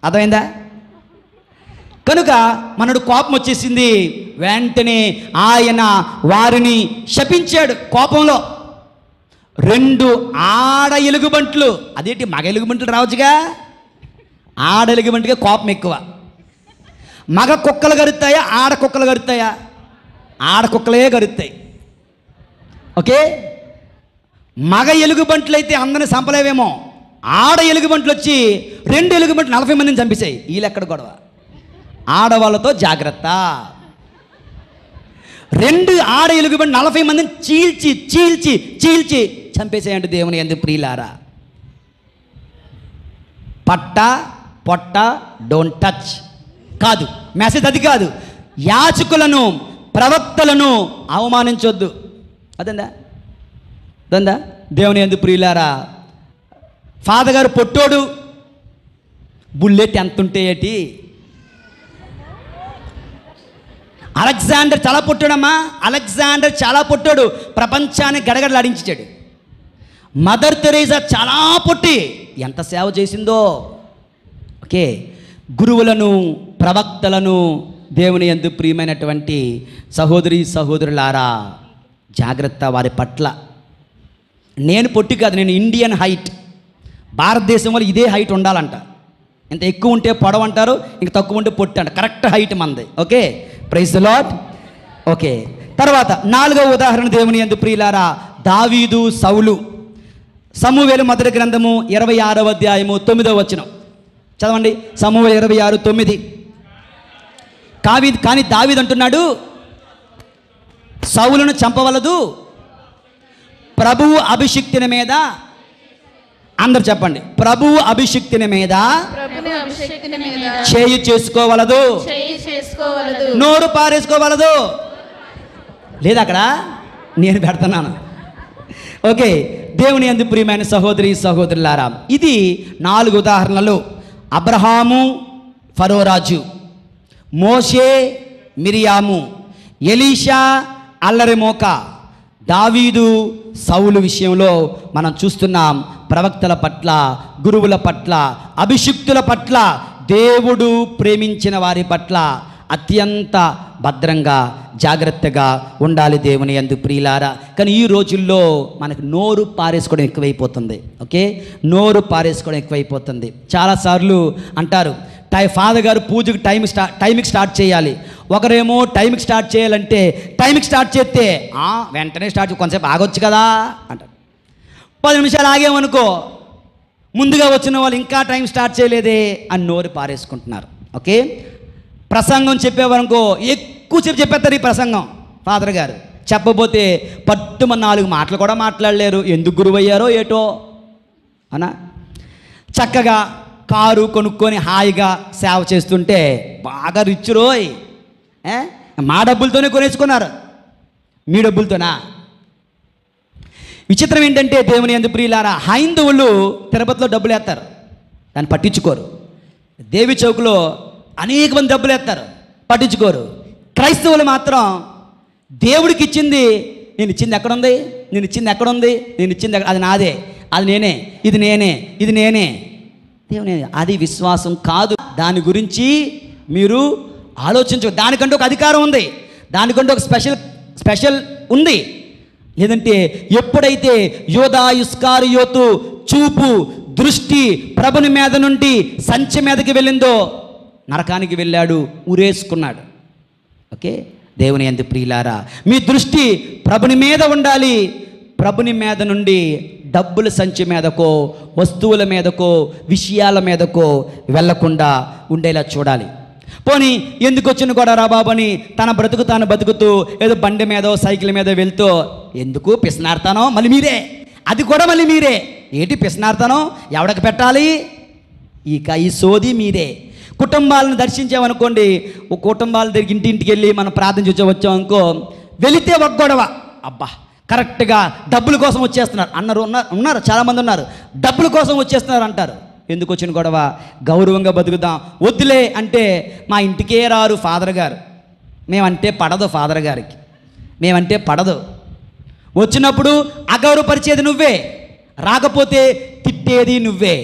అర్థమైందా? కనుక మనడు కోపం వచ్చేసింది. వెంటనే ఆయన వారిని శపించాడు కోపంలో. 2 ఆడ ఎలుగుబంట్లు, అదేంటి మగ ఎలుగుబంట్లు రావచ్చుగా, ఆడ ఎలుగుబంటిగా కోపం ఎక్కువ. మగ కుక్కలు గరుస్తాయా, ఆడ కుక్కలు గరుస్తాయా? ఆడ కుక్కలే గరుస్తాయి. ఓకే, మగ ఎలుగుబంట్లు అయితే అందరిని చంపలేవేమో, ఆడ ఎలుగుబంట్లు వచ్చి 2 ఎలుగుబంట్లు 40 మందిని చంపేశాయి. వీళ్ళెక్కడ గొడవ? ఆడవాళ్ళతో జాగ్రత్త. 2 ఆడ ఎలుగుబంటి 40 మందిని చీల్చి చంపేసాయంటే దేవుని యందు ప్రియులారా. పట్ట పొట్ట డోంట్ టచ్ కాదు, మెసేజ్ అది కాదు. యాజకులను ప్రవక్తలను అవమానించొద్దు. అదందా దేవుని యందు ప్రియులారా. ఫాదర్ గారు పొట్టోడు, బుల్లెట్ ఎంత ఉంటే ఏటి? అలెగ్జాండర్ చాలా పొట్టాడమ్మా, అలెగ్జాండర్ చాలా పొట్టాడు, ప్రపంచాన్ని గడగడలాడించాడు. మదర్ తెరేసా చాలా పొట్టి, ఎంత సేవ చేసిందో. ఓకే, గురువులను ప్రవక్తలను దేవుని యందు ప్రియమైనటువంటి సహోదరులారా జాగ్రత్త వారి పట్ల. నేను పొట్టి కాదు, నేను ఇండియన్ హైట్. భారతదేశం వల్ల ఇదే హైట్ ఉండాలంట. ఇంత ఎక్కువ ఉంటే పొడవు అంటారు, ఇంక తక్కువ ఉంటే పొట్టి అంట. కరెక్ట్ హైట్ మనది. Okay, praise the lord. Okay, తర్వాత 4వ ఉదాహరణ దేవుని యందు ప్రియులారా, దావీదు సౌలు. సమూయేలు మొదటి గ్రంథము 26వ అధ్యాయము 9వ వచనం చదవండి. సమూయేలు 26:9. కానీ దావీదు అంటున్నాడు, సౌలును చంపవలదు, ప్రభువు అభిషిక్తుని మీద, అందరు చెప్పండి, ప్రభువు అభిషిక్తుని మీద చేయి చేసుకోవలదు, నోరు పారేసుకోవలదు. లేదు అక్కడ, నేను పెడుతున్నాను. ఓకే, దేవుని యందు ప్రియమైన సహోదరులారా, ఇది 4 ఉదాహరణలు. అబ్రహాము ఫరోరాజు, మోషే మిరియాము, ఎలీషా అల్లరి మోక, దావీదు సౌలు విషయంలో మనం చూస్తున్నాం. ప్రవక్తల పట్ల, గురువుల పట్ల, అభిషిక్తుల పట్ల, దేవుడు ప్రేమించిన వారి పట్ల అత్యంత భద్రంగా జాగ్రత్తగా ఉండాలి దేవుని యందు ప్రియులారా. కానీ ఈ రోజుల్లో మనకు నోరు పారేసుకోవడం ఎక్కువైపోతుంది. ఓకే, నోరు పారేసుకోవడం ఎక్కువైపోతుంది. చాలాసార్లు అంటారు, ఫాదర్ గారు పూజకు టైంకి స్టార్ట్ చేయాలి. ఒకరేమో టైంకి స్టార్ట్ చేయాలంటే టైంకి స్టార్ట్ చేస్తే వెంటనే స్టార్ట్, కొంతసేపు ఆగొచ్చు కదా అంటారు. 10 నిమిషాలు ఆగేమనుకో, ముందుగా వచ్చిన వాళ్ళు ఇంకా టైం స్టార్ట్ చేయలేదే అని నోరు పారేసుకుంటున్నారు. ఓకే, ప్రసంగం చెప్పేవారనుకో ఎక్కువసేపు చెప్పేస్తారు ఈ ప్రసంగం. ఫాదర్ గారు చెప్పబోతే పట్టుమని 4 మాటలు కూడా మాట్లాడలేరు. ఎందుకు గురువయ్యారో ఏటో అనా. చక్కగా కారు కొనుక్కొని హాయిగా సేవ చేస్తుంటే బాగా రిచ్ రోయ్, మా డబ్బులతోనే కొనేసుకున్నారు, మీ డబ్బులతోనా? విచిత్రం ఏంటంటే దేవుని యందు ప్రియులారా, హైందవులు తిరుపతిలో డబ్బులు వేస్తారు, దాన్ని పట్టించుకోరు. దేవి చౌక్లో అనేక మంది డబ్బులు వేస్తారు, పట్టించుకోరు. క్రైస్తవులు మాత్రం దేవుడికి ఇచ్చింది, నేను ఇచ్చింది ఎక్కడుంది, నేను ఇచ్చింది ఎక్కడుంది, నేను ఇచ్చింది అది నాదే, అది నేనే, ఇది నేనే, ఇది నేనే. దేవుని అది విశ్వాసం కాదు. దాని గురించి మీరు ఆలోచించు. దానికంటే ఒక అధికారం ఉంది, దానికంటే ఒక స్పెషల్ ఉంది. లేదంటే ఎప్పుడైతే యోధా ఇస్కారియోతు చూపు దృష్టి ప్రభుని మీద నుండి సంచి మీదకి వెళ్ళిందో నరకానికి వెళ్ళాడు, ఉరేసుకున్నాడు. ఓకే, దేవుని యందు ప్రియులారా, మీ దృష్టి ప్రభుని మీద ఉండాలి. ప్రభుని మీద నుండి డబ్బుల సంచి మీదకో, వస్తువుల మీదకో, విషయాల మీదకో వెళ్లకుండా ఉండేలా చూడాలి. పోనీ ఎందుకు వచ్చిన కూడా రా బాబు అని తన బ్రతుకు తాను బతుకుతూ ఏదో బండి మీదో సైకిల్ మీద వెళ్తూ ఎందుకు పిసినార్తానో మళ్ళీ మీరే, అది కూడా మళ్ళీ మీరే. ఏంటి పిసినార్తానో ఎవడికి పెట్టాలి, ఇక ఈ సోది మీరే. కుటుంబాలను దర్శించామనుకోండి, ఒక కుటుంబాల దగ్గర ఇంటింటికి వెళ్ళి మనం ప్రార్థన చేసి వచ్చాం అనుకో, వెళితే ఒక గొడవ, అబ్బా కరెక్ట్గా డబ్బుల కోసం వచ్చేస్తున్నారు ఉన్నారు చాలామంది ఉన్నారు, డబ్బుల కోసం వచ్చేస్తున్నారు అంటారు. ఎందుకు వచ్చిన గొడవ, గౌరవంగా బతుకుదాం వద్దులే అంటే మా ఇంటికే రారు ఫాదర్ గారు, మేమంటే పడదు ఫాదర్ గారికి, మేమంటే పడదు. వచ్చినప్పుడు అగౌరవపరిచేది నువ్వే, రాకపోతే తిట్టేది నువ్వే,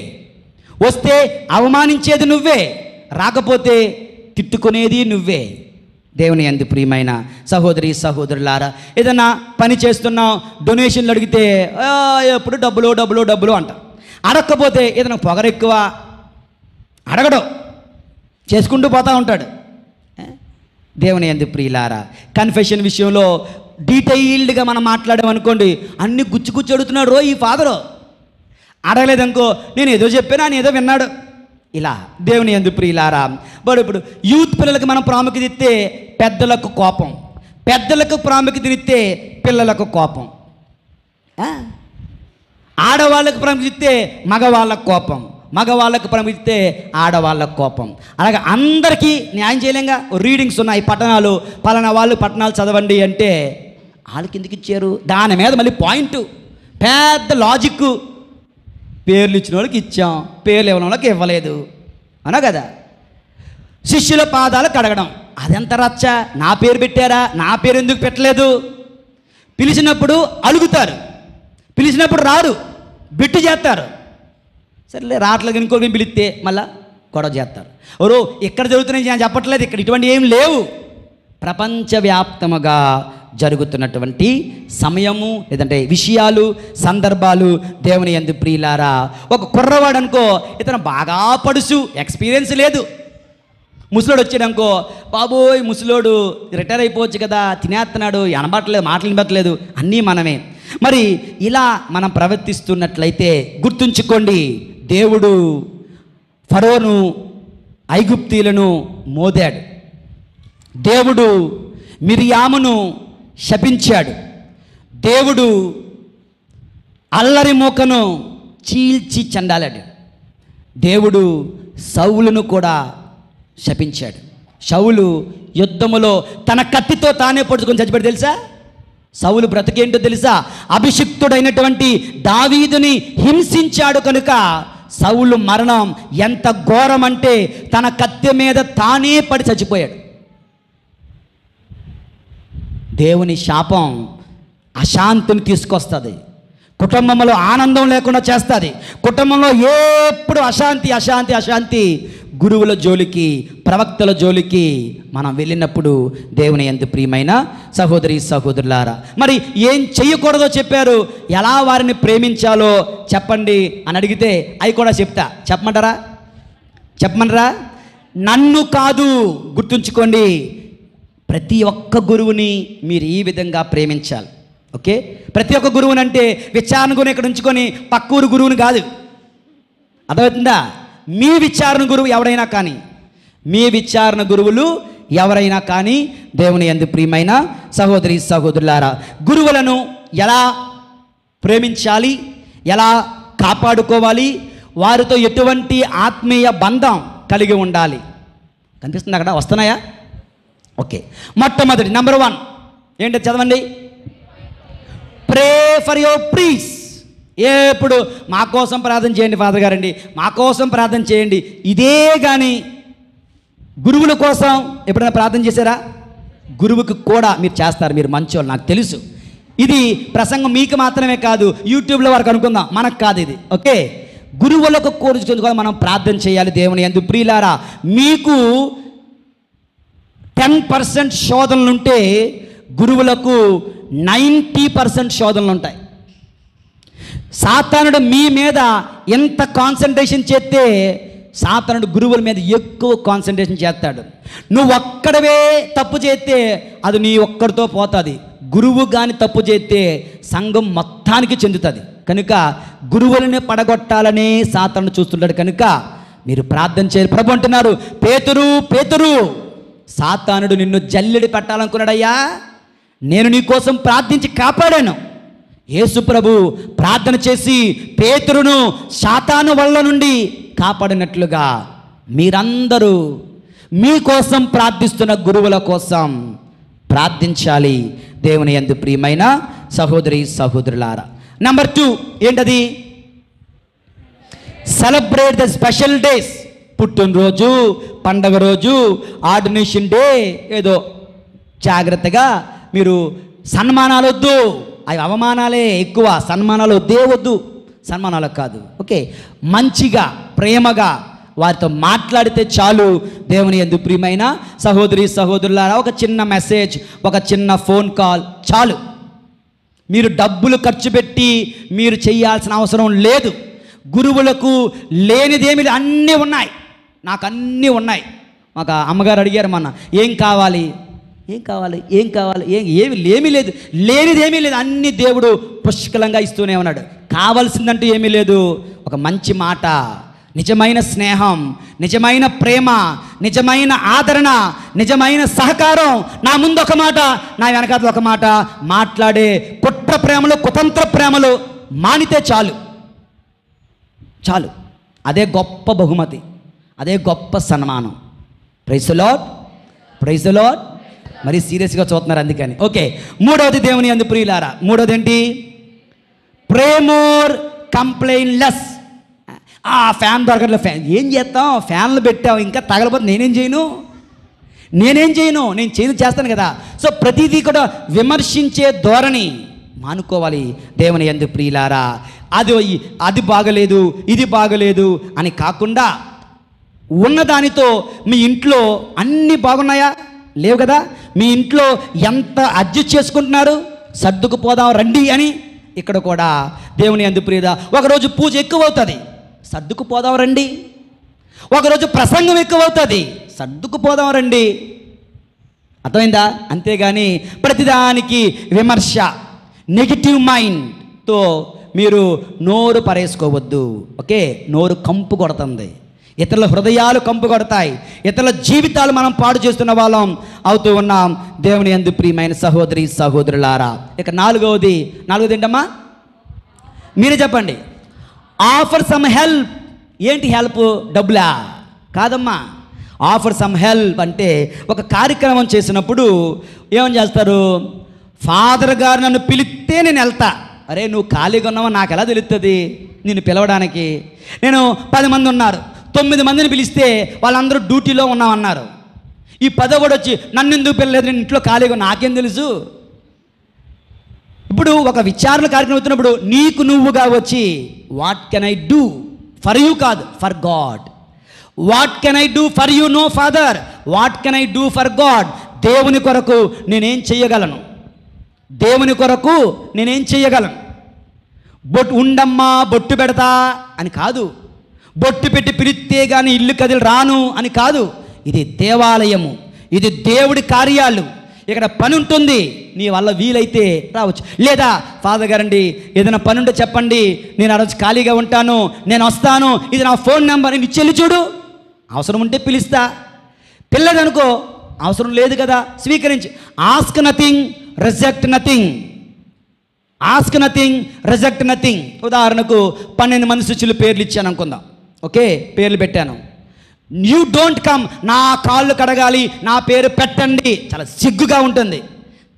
వస్తే అవమానించేది నువ్వే, రాకపోతే తిట్టుకునేది నువ్వే. దేవుని యందు ప్రియమైన సహోదరి సహోదరులారా, ఏదైనా పని చేస్తున్నాం, డొనేషన్లు అడిగితే ఎప్పుడు డబ్బులు డబ్బులు డబ్బులు అంట. అడగకపోతే ఏదైనా పొగరెక్కువ, అడగడం, చేసుకుంటూ పోతూ ఉంటాడు. దేవుని యందు ప్రియులారా, కన్ఫెషన్ విషయంలో డీటెయిల్డ్గా మనం మాట్లాడామనుకోండి, అన్ని గుచ్చి అడుగుతున్నాడు ఈ ఫాదరు. అడగలేదనుకో, నేను ఏదో చెప్పాను ఆయన ఏదో విన్నాడు. ఇలా దేవుని యందు ప్రియులారా, ఇప్పుడు యూత్ పిల్లలకు మనం ప్రాముఖ్యత ఇస్తే పెద్దలకు కోపం, పెద్దలకు ప్రాముఖ్యత ఇస్తే పిల్లలకు కోపం, ఆడవాళ్ళకు ప్రాముఖ్యత ఇస్తే మగవాళ్ళకు కోపం, మగవాళ్ళకు ప్రాముఖ్యత ఇస్తే ఆడవాళ్ళకు కోపం. అలాగే అందరికీ న్యాయం చేయలేంగా. రీడింగ్స్ ఉన్నాయి, పట్టణాలు, పలానా వాళ్ళు పట్టణాలు చదవండి అంటే వాళ్ళకి ఎందుకు ఇచ్చారు, దాని మీద మళ్ళీ పాయింట్, పెద్ద లాజిక్. పేర్లు ఇచ్చిన వాళ్ళకి ఇచ్చాం, పేర్లు ఇవ్వడం వాళ్ళకి ఇవ్వలేదు అనా కదా. శిష్యుల పాదాలు కడగడం, అదెంత రచ్చ, నా పేరు పెట్టారా, నా పేరు ఎందుకు పెట్టలేదు. పిలిచినప్పుడు అలుగుతారు, పిలిచినప్పుడు రారు, బిట్టు చేస్తారు. సరేలే రావట్లేదు ఇంకోటి పిలిస్తే మళ్ళా గొడవ చేస్తారు. ఓరో ఇక్కడ జరుగుతున్నాయి నేను చెప్పట్లేదు, ఇక్కడ ఇటువంటి ఏం లేవు. ప్రపంచవ్యాప్తముగా జరుగుతున్నటువంటి సమయము లేదంటే విషయాలు, సందర్భాలు దేవుని యందు ప్రియులారా. ఒక కుర్రవాడు అనుకో, ఇతను బాగా పడుసు, ఎక్స్పీరియన్స్ లేదు. ముసలోడు వచ్చాడనుకో, బాబోయ్ ముసలోడు రిటైర్ అయిపోవచ్చు కదా, తినేస్తున్నాడు, అనబట్టలేదు, మాటలు వినబట్టలేదు, అన్నీ మనమే. మరి ఇలా మనం ప్రవర్తిస్తున్నట్లయితే గుర్తుంచుకోండి, దేవుడు ఫరోను ఐగుప్తీయులను మోదాడు, దేవుడు మిరియామును శపించాడు, దేవుడు అల్లరి మూకను చీల్చి చెండాలాడు, దేవుడు సౌలును కూడా శపించాడు. సౌలు యుద్ధములో తన కత్తితో తానే పొడుచుకొని చచ్చిపోయాడు తెలుసా. సౌలు బ్రతికేంటో తెలుసా, అభిషిక్తుడైనటువంటి దావీదుని హింసించాడు కనుక సౌలు మరణం ఎంత ఘోరం అంటే తన కత్తి మీద తానే పడి చచ్చిపోయాడు. దేవుని శాపం అశాంతిని తీసుకొస్తుంది, కుటుంబంలో ఆనందం లేకుండా చేస్తుంది, కుటుంబంలో ఎప్పుడు అశాంతి అశాంతి అశాంతి. గురువుల జోలికి, ప్రవక్తల జోలికి మనం వెళ్ళినప్పుడు దేవుని యందు ప్రియమైన సహోదరి సహోదరులారా, మరి ఏం చెయ్యకూడదో చెప్పారు, ఎలా వారిని ప్రేమించాలో చెప్పండి అని అడిగితే అవి కూడా చెప్తా. చెప్పమంటారా? నన్ను కాదు, గుర్తుంచుకోండి, ప్రతి ఒక్క గురువుని మీరు ఈ విధంగా ప్రేమించాలి. ఓకే, ప్రతి ఒక్క గురువుని అంటే విచారణ గురువు ఇక్కడ ఉంచుకొని పక్కూరు గురువుని కాదు, అర్థమవుతుందా. మీ విచారణ గురువు ఎవరైనా కానీ, మీ విచారణ గురువులు ఎవరైనా కానీ దేవుని యందు ప్రియమైన సహోదరి సహోదరులారా, గురువులను ఎలా ప్రేమించాలి, ఎలా కాపాడుకోవాలి, వారితో ఎటువంటి ఆత్మీయ బంధం కలిగి ఉండాలి. కనిపిస్తుంది అక్కడ, వస్తున్నాయా? ఓకే, మొట్టమొదటి నెంబర్ 1 ఏంటో చదవండి. Pray for your priests. ఎప్పుడు మా కోసం ప్రార్థన చేయండి ఫాదర్ గారండి, మా కోసం ప్రార్థన చేయండి, ఇదే కానీ గురువుల కోసం ఎప్పుడైనా ప్రార్థన చేశారా? గురువుకి కూడా మీరు చేస్తారు, మీరు మంచోళ్ళు నాకు తెలుసు. ఇది ప్రసంగం మీకు మాత్రమే కాదు, యూట్యూబ్లో వరకు అనుకుందాం, మనకు కాదు ఇది. ఓకే, గురువులకు కూడా మనం ప్రార్థన చేయాలి. దేవుని యందు ప్రియులారా, మీకు 10% శోధనలుంటే గురువులకు 90% శోధనలు ఉంటాయి. సాతానుడు మీ మీద ఎంత కాన్సన్ట్రేషన్ చేస్తే సాతానుడు గురువుల మీద ఎక్కువ కాన్సన్ట్రేషన్ చేస్తాడు. నువ్వు ఒక్కడవే తప్పు చేస్తే అది నీ ఒక్కడితో పోతుంది. గురువు కానీ తప్పు చేస్తే సంఘం మొత్తానికి చెందుతుంది. కనుక గురువులని పడగొట్టాలనే సాతానుడు చూస్తుంటాడు. కనుక మీరు ప్రార్థన చేయాలి. ప్రభు అంటున్నారు, పేతురు సాతానుడు నిన్ను జల్లెడి పెట్టాలనుకున్నాడయ్యా, నేను నీ కోసం ప్రార్థించి కాపాడాను. యేసు ప్రభు ప్రార్థన చేసి పేతురును సాతాను వల్ల నుండి కాపాడినట్లుగా మీరందరూ మీకోసం ప్రార్థిస్తున్న గురువుల కోసం ప్రార్థించాలి. దేవుని యందు ప్రియమైన సహోదరి సహోదరులారా, నెంబర్ 2 ఏంటది? Celebrate the special days. పుట్టినరోజు, పండగ రోజు, ఆర్డినేషన్ డే, ఏదో జాగ్రత్తగా మీరు సన్మానాలు వద్దు, అవి అవమానాలే ఎక్కువ. సన్మానాలు వద్దు, సన్మానాలు కాదు. ఓకే, మంచిగా ప్రేమగా వారితో మాట్లాడితే చాలు. దేవుని యందు ప్రియమైన సహోదరి సహోదరులారా, ఒక చిన్న మెసేజ్, ఒక చిన్న ఫోన్ కాల్ చాలు. మీరు డబ్బులు ఖర్చు పెట్టి మీరు చేయాల్సిన అవసరం లేదు. గురువులకు లేనిదేమి అన్నీ ఉన్నాయి, నాకు అన్నీ ఉన్నాయి. మాకు అమ్మగారు అడిగారు మొన్న, ఏం కావాలి, ఏమీ లేదు, లేనిదేమీ లేదు, అన్ని దేవుడు పుష్కలంగా ఇస్తూనే ఉన్నాడు. కావాల్సిందంటూ ఏమీ లేదు. ఒక మంచి మాట, నిజమైన స్నేహం, నిజమైన ప్రేమ, నిజమైన ఆదరణ, నిజమైన సహకారం. నా ముందు ఒక మాట, నా వెనకాల ఒక మాట మాట్లాడే కుట్ర ప్రేమలు, కుతంత్ర ప్రేమలు మానితే చాలు. అదే గొప్ప బహుమతి, అదే గొప్ప సన్మానం. Praise the lord. మరి సీరియస్గా చూస్తున్నారు అందుకని. ఓకే, 3వది దేవుని యందు ప్రియులారా, 3వది ఏంటి? ప్రే మోర్, కంప్లైన్ లెస్. ఫ్యాన్ దొరకట్లేదు, ఫ్యాన్ ఏం చేస్తాం, ఫ్యాన్లు పెట్టావు ఇంకా తగలపోతే నేనేం చేయను, నేను చేస్తాను కదా. సో ప్రతిదీ కూడా విమర్శించే ధోరణి మానుకోవాలి దేవుని యందు ప్రియులారా. అది బాగలేదు, ఇది బాగలేదు అని కాకుండా ఉన్నదానితో మీ ఇంట్లో అన్నీ బాగున్నాయా, లేవు కదా, మీ ఇంట్లో ఎంత అడ్జస్ట్ చేసుకుంటున్నారు, సర్దుకుపోదాం రండి అని. ఇక్కడ కూడా దేవుని యందు ప్రియుడా, ఒకరోజు పూజ ఎక్కువ అవుతుంది, సర్దుకుపోదాం రండి. ఒకరోజు ప్రసంగం ఎక్కువ అవుతుంది, సర్దుకుపోదాం రండి. అర్థమైందా? అంతేగాని ప్రతిదానికి విమర్శ, నెగిటివ్ మైండ్తో మీరు నోరు పరేసుకోవద్దు. ఓకే, నోరు కంపు కొడుతుంది, ఇతరుల హృదయాలు కంపు కొడతాయి, ఇతరుల జీవితాలు మనం పాడు చేస్తున్న వాళ్ళం అవుతూ ఉన్నాం. దేవుని యందు ప్రియమైన సహోదరి సహోదరులారా, ఇక నాలుగవది ఏంటమ్మా, మీరే చెప్పండి. Offer some help. ఏంటి హెల్ప్? డబ్బులా? కాదమ్మా. ఆఫర్ సమ్ హెల్ప్ అంటే ఒక కార్యక్రమం చేసినప్పుడు ఏమని చేస్తారు, ఫాదర్ గారు నన్ను పిలిస్తే నేను వెళ్తా. అరే నువ్వు ఖాళీగా ఉన్నావా, నాకు ఎలా తెలుస్తుంది నిన్ను పిలవడానికి? నేను 10 మంది ఉన్నారు, 9 మందిని పిలిస్తే వాళ్ళందరూ డ్యూటీలో ఉన్నామన్నారు. ఈ 10వ కూడా వచ్చి నన్ను ఎందుకు పిలలేదు, నేను ఇంట్లో ఖాళీగా, నాకేం తెలుసు? ఇప్పుడు ఒక విచారణ కార్యక్రమం అవుతున్నప్పుడు నీకు నువ్వుగా వచ్చి what can I do for you కాదు, for God. What can I do for you, no father, what can I do for God. దేవుని కొరకు నేనేం చెయ్యగలను, దేవుని కొరకు నేనేం చెయ్యగలను. ఉండమ్మా బొట్టు పెడతా అని కాదు, బొట్టు పెట్టి పిలిస్తే కానీ ఇల్లు కదిలి రాను అని కాదు. ఇది దేవాలయము, ఇది దేవుడి కార్యాలు, ఇక్కడ పని ఉంటుంది, నీ వల్ల వీలైతే రావచ్చు. లేదా ఫాదర్ గారండి ఏదైనా పని ఉంటే చెప్పండి, నేను ఆ రోజు ఖాళీగా ఉంటాను, నేను వస్తాను, ఇది నా ఫోన్ నెంబర్, నేను ఇచ్చి చూడు, అవసరం ఉంటే పిలుస్తా. పిల్లదనుకో అవసరం లేదు కదా, స్వీకరించి. Ask nothing, reject nothing. Ask nothing, reject nothing. ఉదాహరణకు 12 మంది శిష్యులు పేర్లు ఇచ్చాను అనుకుందాం. ఓకే, పేర్లు పెట్టాను. యూ డోంట్ కమ్, నా కాళ్ళు కడగాలి, నా పేరు పెట్టండి. చాలా సిగ్గుగా ఉంటుంది,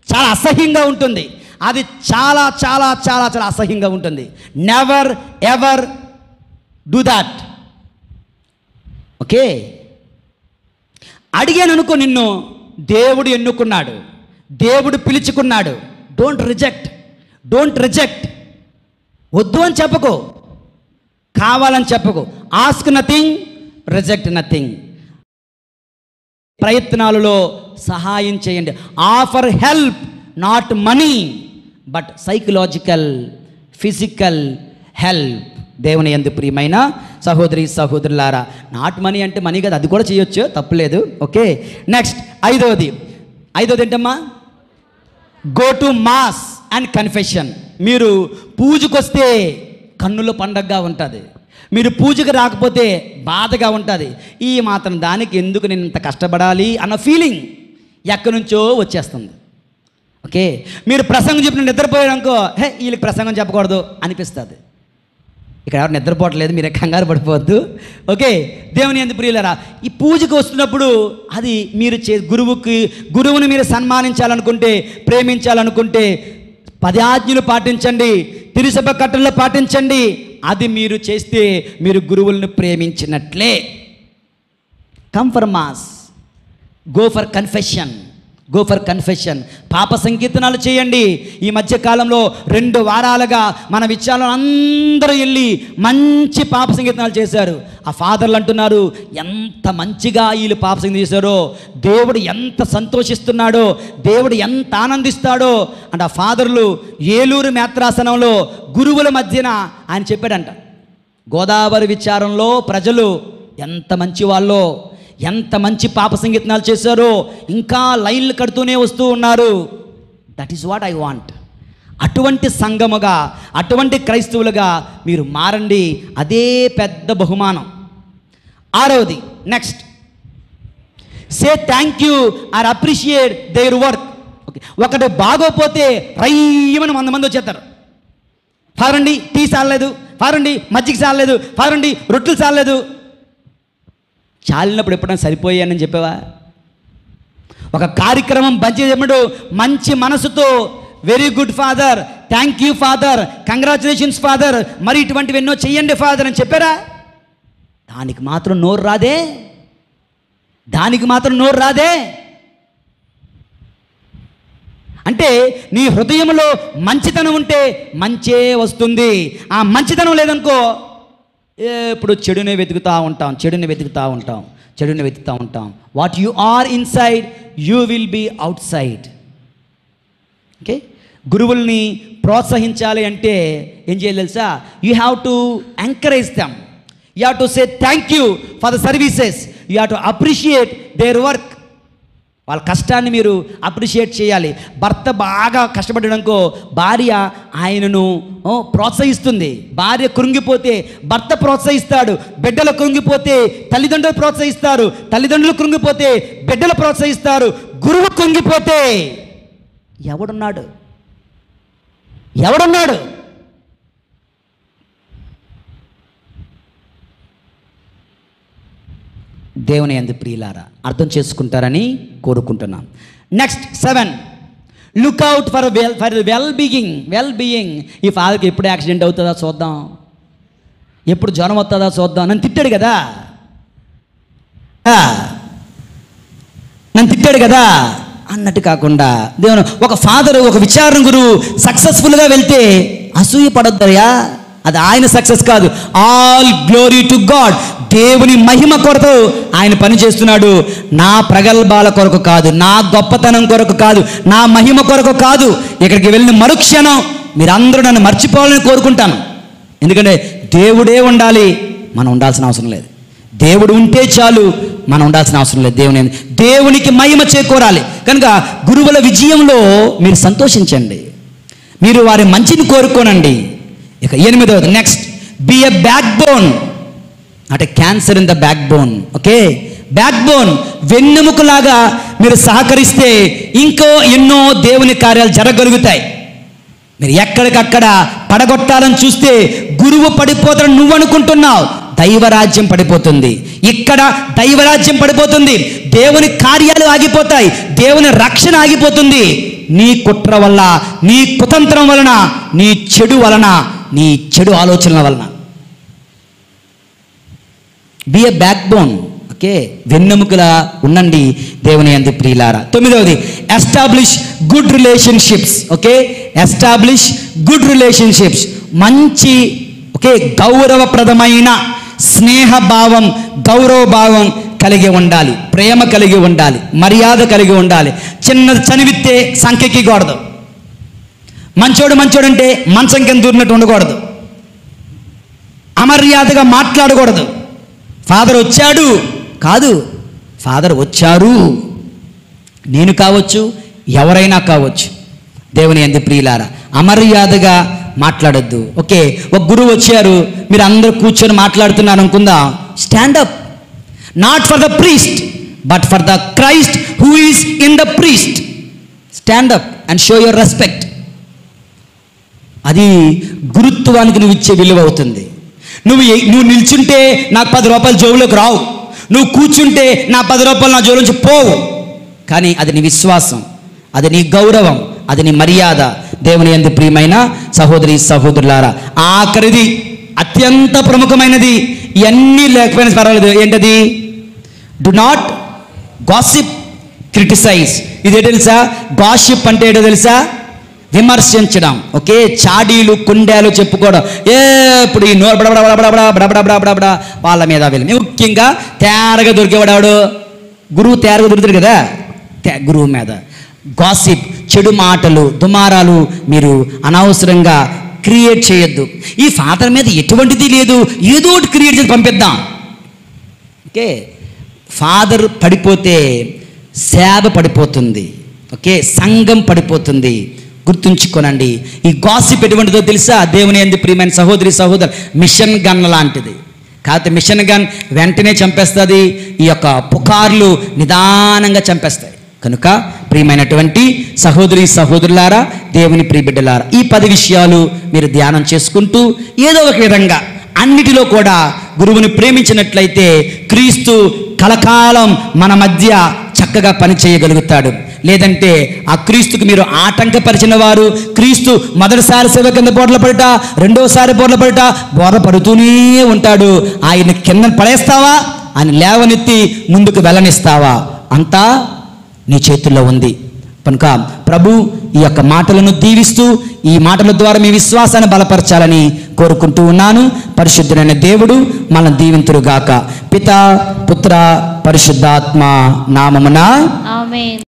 చాలా అసహ్యంగా ఉంటుంది. అది చాలా చాలా చాలా చాలా అసహ్యంగా ఉంటుంది. Never ever do that. Okay, అడిగాను అనుకో, నిన్ను దేవుడు ఎన్నుకున్నాడు, దేవుడు పిలుచుకున్నాడు. Don't reject. వద్దు అని చెప్పకు, కావాలని చెప్పకు. Ask nothing, reject nothing. ప్రయత్నాలలో సహాయం చేయండి. Offer help, not money but psychological, physical help. దేవుని యందు ప్రియమైన సహోదరి సహోదరులారా, నాట్ మనీ అంటే మనీ కదా, అది కూడా చేయొచ్చు, తప్పులేదు. ఓకే, నెక్స్ట్ ఐదవది ఏంటమ్మా? Go to mass and confession. మీరు పూజకు వస్తే కన్నుల పండగగా ఉంటుంది, మీరు పూజకు రాకపోతే బాధగా ఉంటుంది. ఈ మాత్రం దానికి ఎందుకు నేను ఇంత కష్టపడాలి అన్న ఫీలింగ్ ఎక్కడి నుంచో వచ్చేస్తుంది. ఓకే, మీరు ప్రసంగం చెప్పిన నిద్రపోయారనుకో, వీళ్ళకి ప్రసంగం చెప్పకూడదు అనిపిస్తుంది. ఇక్కడ ఎవరు నిద్రపోవట్లేదు, మీరే కంగారు పడిపోవద్దు. ఓకే, దేవుని యందు ప్రియులారా, ఈ పూజకు వస్తున్నప్పుడు అది మీరు గురువుని మీరు సన్మానించాలనుకుంటే, ప్రేమించాలనుకుంటే 10 ఆజ్ఞలు పాటించండి, తిరుసభ కట్టలు పాటించండి. అది మీరు చేస్తే మీరు గురువులను ప్రేమించినట్లే. Come for mass, go for confession. పాప సంకీర్తనాలు చేయండి. ఈ మధ్య కాలంలో 2 వారాలుగా మన విచారణలో అందరూ వెళ్ళి మంచి పాప సంకీర్తనాలు చేశారు. ఆ ఫాదర్లు అంటున్నారు, ఎంత మంచిగా వీళ్ళు పాప సంకీర్తన చేశారో, దేవుడు ఎంత సంతోషిస్తున్నాడో, దేవుడు ఎంత ఆనందిస్తాడో. అంటే ఆ ఫాదర్లు ఏలూరు మేత్రాసనంలో గురువుల మధ్యన ఆయన చెప్పాడంట, గోదావరి విచారంలో ప్రజలు ఎంత మంచి వాళ్ళో, ఎంత మంచి పాప సంగీతనాలు చేశారో, ఇంకా లైన్లు కడుతూనే వస్తూ ఉన్నారు. That is what I want. అటువంటి సంఘముగా, అటువంటి క్రైస్తవులుగా మీరు మారండి. అదే పెద్ద బహుమానం. 6వది next, say thank you or appreciate their work. Okay, ఒకటి బాగోపోతే రయ్యమని 100 మంది వచ్చేస్తారు. ఫారండి టీ చాలలేదు, ఫారండి మజ్జిగ చాలలేదు, ఫారండి రొట్టెలు చాలలేదు. చాలినప్పుడు ఎప్పుడైనా సరిపోయానని చెప్పావా? ఒక కార్యక్రమం చెప్పినప్పుడు మంచి మనసుతో very good father, thank you father, congratulations father, మరి ఇటువంటివి ఎన్నో చెయ్యండి ఫాదర్ అని చెప్పారా? దానికి మాత్రం నోరు రాదే. అంటే నీ హృదయంలో మంచితనం ఉంటే మంచే వస్తుంది. ఆ మంచితనం లేదనుకో, ఎప్పుడు చెడునే వెతుకుతూ ఉంటాం. What you are inside you will be outside. Okay, గురువుల్ని ప్రోత్సహించాలి అంటే ఏం చేయాలి తెలుసా? You have to encourage them, you have to say thank you for the services, you have to appreciate their work. వాళ్ళ కష్టాన్ని మీరు అప్రిషియేట్ చేయాలి. భర్త బాగా కష్టపడడానికో భార్య ఆయనను ప్రోత్సహిస్తుంది. భార్య కృంగిపోతే భర్త ప్రోత్సహిస్తాడు. బిడ్డలు కృంగిపోతే తల్లిదండ్రులు ప్రోత్సహిస్తారు. తల్లిదండ్రులు కృంగిపోతే బిడ్డలు ప్రోత్సహిస్తారు. గురువు కృంగిపోతే ఎవడున్నాడు? దేవుని యందు ప్రియులారా, అర్థం చేసుకుంటారని కోరుకుంటున్నాం. Next 7, look out for well being. ఈ ఫాదర్కి ఎప్పుడు యాక్సిడెంట్ అవుతుందా చూద్దాం, ఎప్పుడు జ్వరం వస్తుందా చూద్దాం. నన్ను తిట్టాడు కదా అన్నట్టు కాకుండా, దేవుని ఒక ఫాదరు, ఒక విచారణ గురువు సక్సెస్ఫుల్గా వెళ్తే అసూయ పడొద్దయ్యా. అది ఆయన సక్సెస్ కాదు. All glory to God. దేవుని మహిమ కొరకు ఆయన పని చేస్తున్నాడు. నా ప్రగల్భాల కొరకు కాదు, నా గొప్పతనం కొరకు కాదు, నా మహిమ కొరకు కాదు. ఇక్కడికి వెళ్ళిన మరుక్షణం మీరందరూ నన్ను మర్చిపోవాలని కోరుకుంటాను. ఎందుకంటే దేవుడే ఉండాలి, మనం ఉండాల్సిన అవసరం లేదు. దేవుడు ఉంటే చాలు, మనం ఉండాల్సిన అవసరం లేదు. దేవునికి మహిమ చేకూరాలి. కనుక గురువుల విజయంలో మీరు సంతోషించండి, మీరు వారి మంచిని కోరుకోనండి. ఇక 8వది next, be a backbone. అంటే cancer in the backbone. Okay, backbone వెన్నెముకలాగా మీరు సహకరిస్తే ఇంకో ఎన్నో దేవుని కార్యాలు జరగగలుగుతాయి. మీరు ఎక్కడికక్కడ పడగొట్టాలని చూస్తే గురువు పడిపోతాడు నువ్వు అనుకుంటున్నావు, దైవరాజ్యం పడిపోతుంది. ఇక్కడ దైవరాజ్యం పడిపోతుంది, దేవుని కార్యాలు ఆగిపోతాయి, దేవుని రక్షణ ఆగిపోతుంది. నీ కుట్ర వల్ల, నీ కుతంత్రం వలన, నీ చెడు ఆలోచనల వలన. Be a backbone. Okay, వెన్నెముకలా ఉండండి దేవుని యందు ప్రియులారా. 9వది, establish good relationships. Okay, establish good relationships. మంచి గౌరవప్రదమైన స్నేహభావం, గౌరవభావం కలిగి ఉండాలి, ప్రేమ కలిగి ఉండాలి, మర్యాద కలిగి ఉండాలి. చిన్నది చనివిత్తే సంఖ్యకి కూడదు. మంచోడు అంటే మంచం కింద దూరినట్టు ఉండకూడదు. అమర్యాదగా మాట్లాడకూడదు. ఫాదర్ వచ్చాడు కాదు, ఫాదర్ వచ్చారు. నేను కావచ్చు, ఎవరైనా కావచ్చు. దేవుని యందు ప్రియులారా, అమర్యాదగా మాట్లాడొద్దు. ఓకే, ఒక గురువు వచ్చారు, మీరు అందరూ కూర్చొని మాట్లాడుతున్నారు అనుకుందాం. Stand up, not for the priest but for the Christ who is in the priest. Stand up and show your respect. అది గురుత్వానికి నువ్వు ఇచ్చే విలువ అవుతుంది. నువ్వు నిల్చుంటే నాకు 10 రూపాయలు జోబులోకి రావు, నువ్వు కూర్చుంటే నా 10 రూపాయలు నా జోబులోంచి పోవు. కానీ అది నీ విశ్వాసం, అది నీ గౌరవం, అది నీ మర్యాద. దేవుని యందు ప్రియమైన సహోదరి సహోదరులారా, ఆఖరిది అత్యంత ప్రముఖమైనది, ఇవన్నీ లేకపోయినా పర్వాలేదు. ఏంటది? Do not gossip, criticise. ఇదే తెలుసా? గాసిప్ అంటే ఏంటో తెలుసా? విమర్శించడం. ఓకే, చాడీలు కుండాలు చెప్పుకోవడం. ఎప్పుడు ఈ నోరు బడబడా వాళ్ళ మీద వెళ్ళి. ముఖ్యంగా తేరగా దొరికేవాడు గురువు, తేరగా దొరుకుతాడు కదా, గురువు మీద గాసిప్, చెడు మాటలు, దుమారాలు మీరు అనవసరంగా క్రియేట్ చేయొద్దు. ఈ ఫాదర్ మీద ఎటువంటిది లేదు, ఏదో ఒకటి క్రియేట్ చేసి పంపిద్దాం. ఓకే, ఫాదర్ పడిపోతే సేవ పడిపోతుంది. ఓకే, సంఘం పడిపోతుంది. గుర్తుంచుకోనండి. ఈ గాసిప్ ఎటువంటిదో తెలుసా? దేవుని యందు ప్రియమైన సహోదరి సహోదరు, మిషన్ గన్ లాంటిది. కాకపోతే మిషన్ గన్ వెంటనే చంపేస్తుంది, ఈ యొక్క పుకార్లు నిదానంగా చంపేస్తాయి. కనుక ప్రియమైనటువంటి సహోదరి సహోదరులారా, దేవుని ప్రియబిడ్డలారా, ఈ 10 విషయాలు మీరు ధ్యానం చేసుకుంటూ ఏదో ఒక విధంగా అన్నిటిలో కూడా గురువుని ప్రేమించినట్లయితే క్రీస్తు కలకాలం మన మధ్య చక్కగా పని చేయగలుగుతాడు. లేదంటే ఆ క్రీస్తుకు మీరు ఆటంకపరిచిన వారు, క్రీస్తు మొదటిసారి సేవ కింద బోర్ల పడట, రెండోసారి బోర్ల పడట, బోర్ల పడుతూనే ఉంటాడు. ఆయన కింద పడేస్తావా, ఆయన లేవనెత్తి ముందుకు వెళ్ళనిస్తావా, అంతా నీ చేతుల్లో ఉంది. కనుక ప్రభు ఈ యొక్క మాటలను దీవిస్తూ ఈ మాటల ద్వారా మీ విశ్వాసాన్ని బలపరచాలని కోరుకుంటూ ఉన్నాను. పరిశుద్ధుడైన దేవుడు మనల్ని దీవింతురుగాక. పితా పుత్ర పరిశుద్ధాత్మ నామమున ఆమేన్.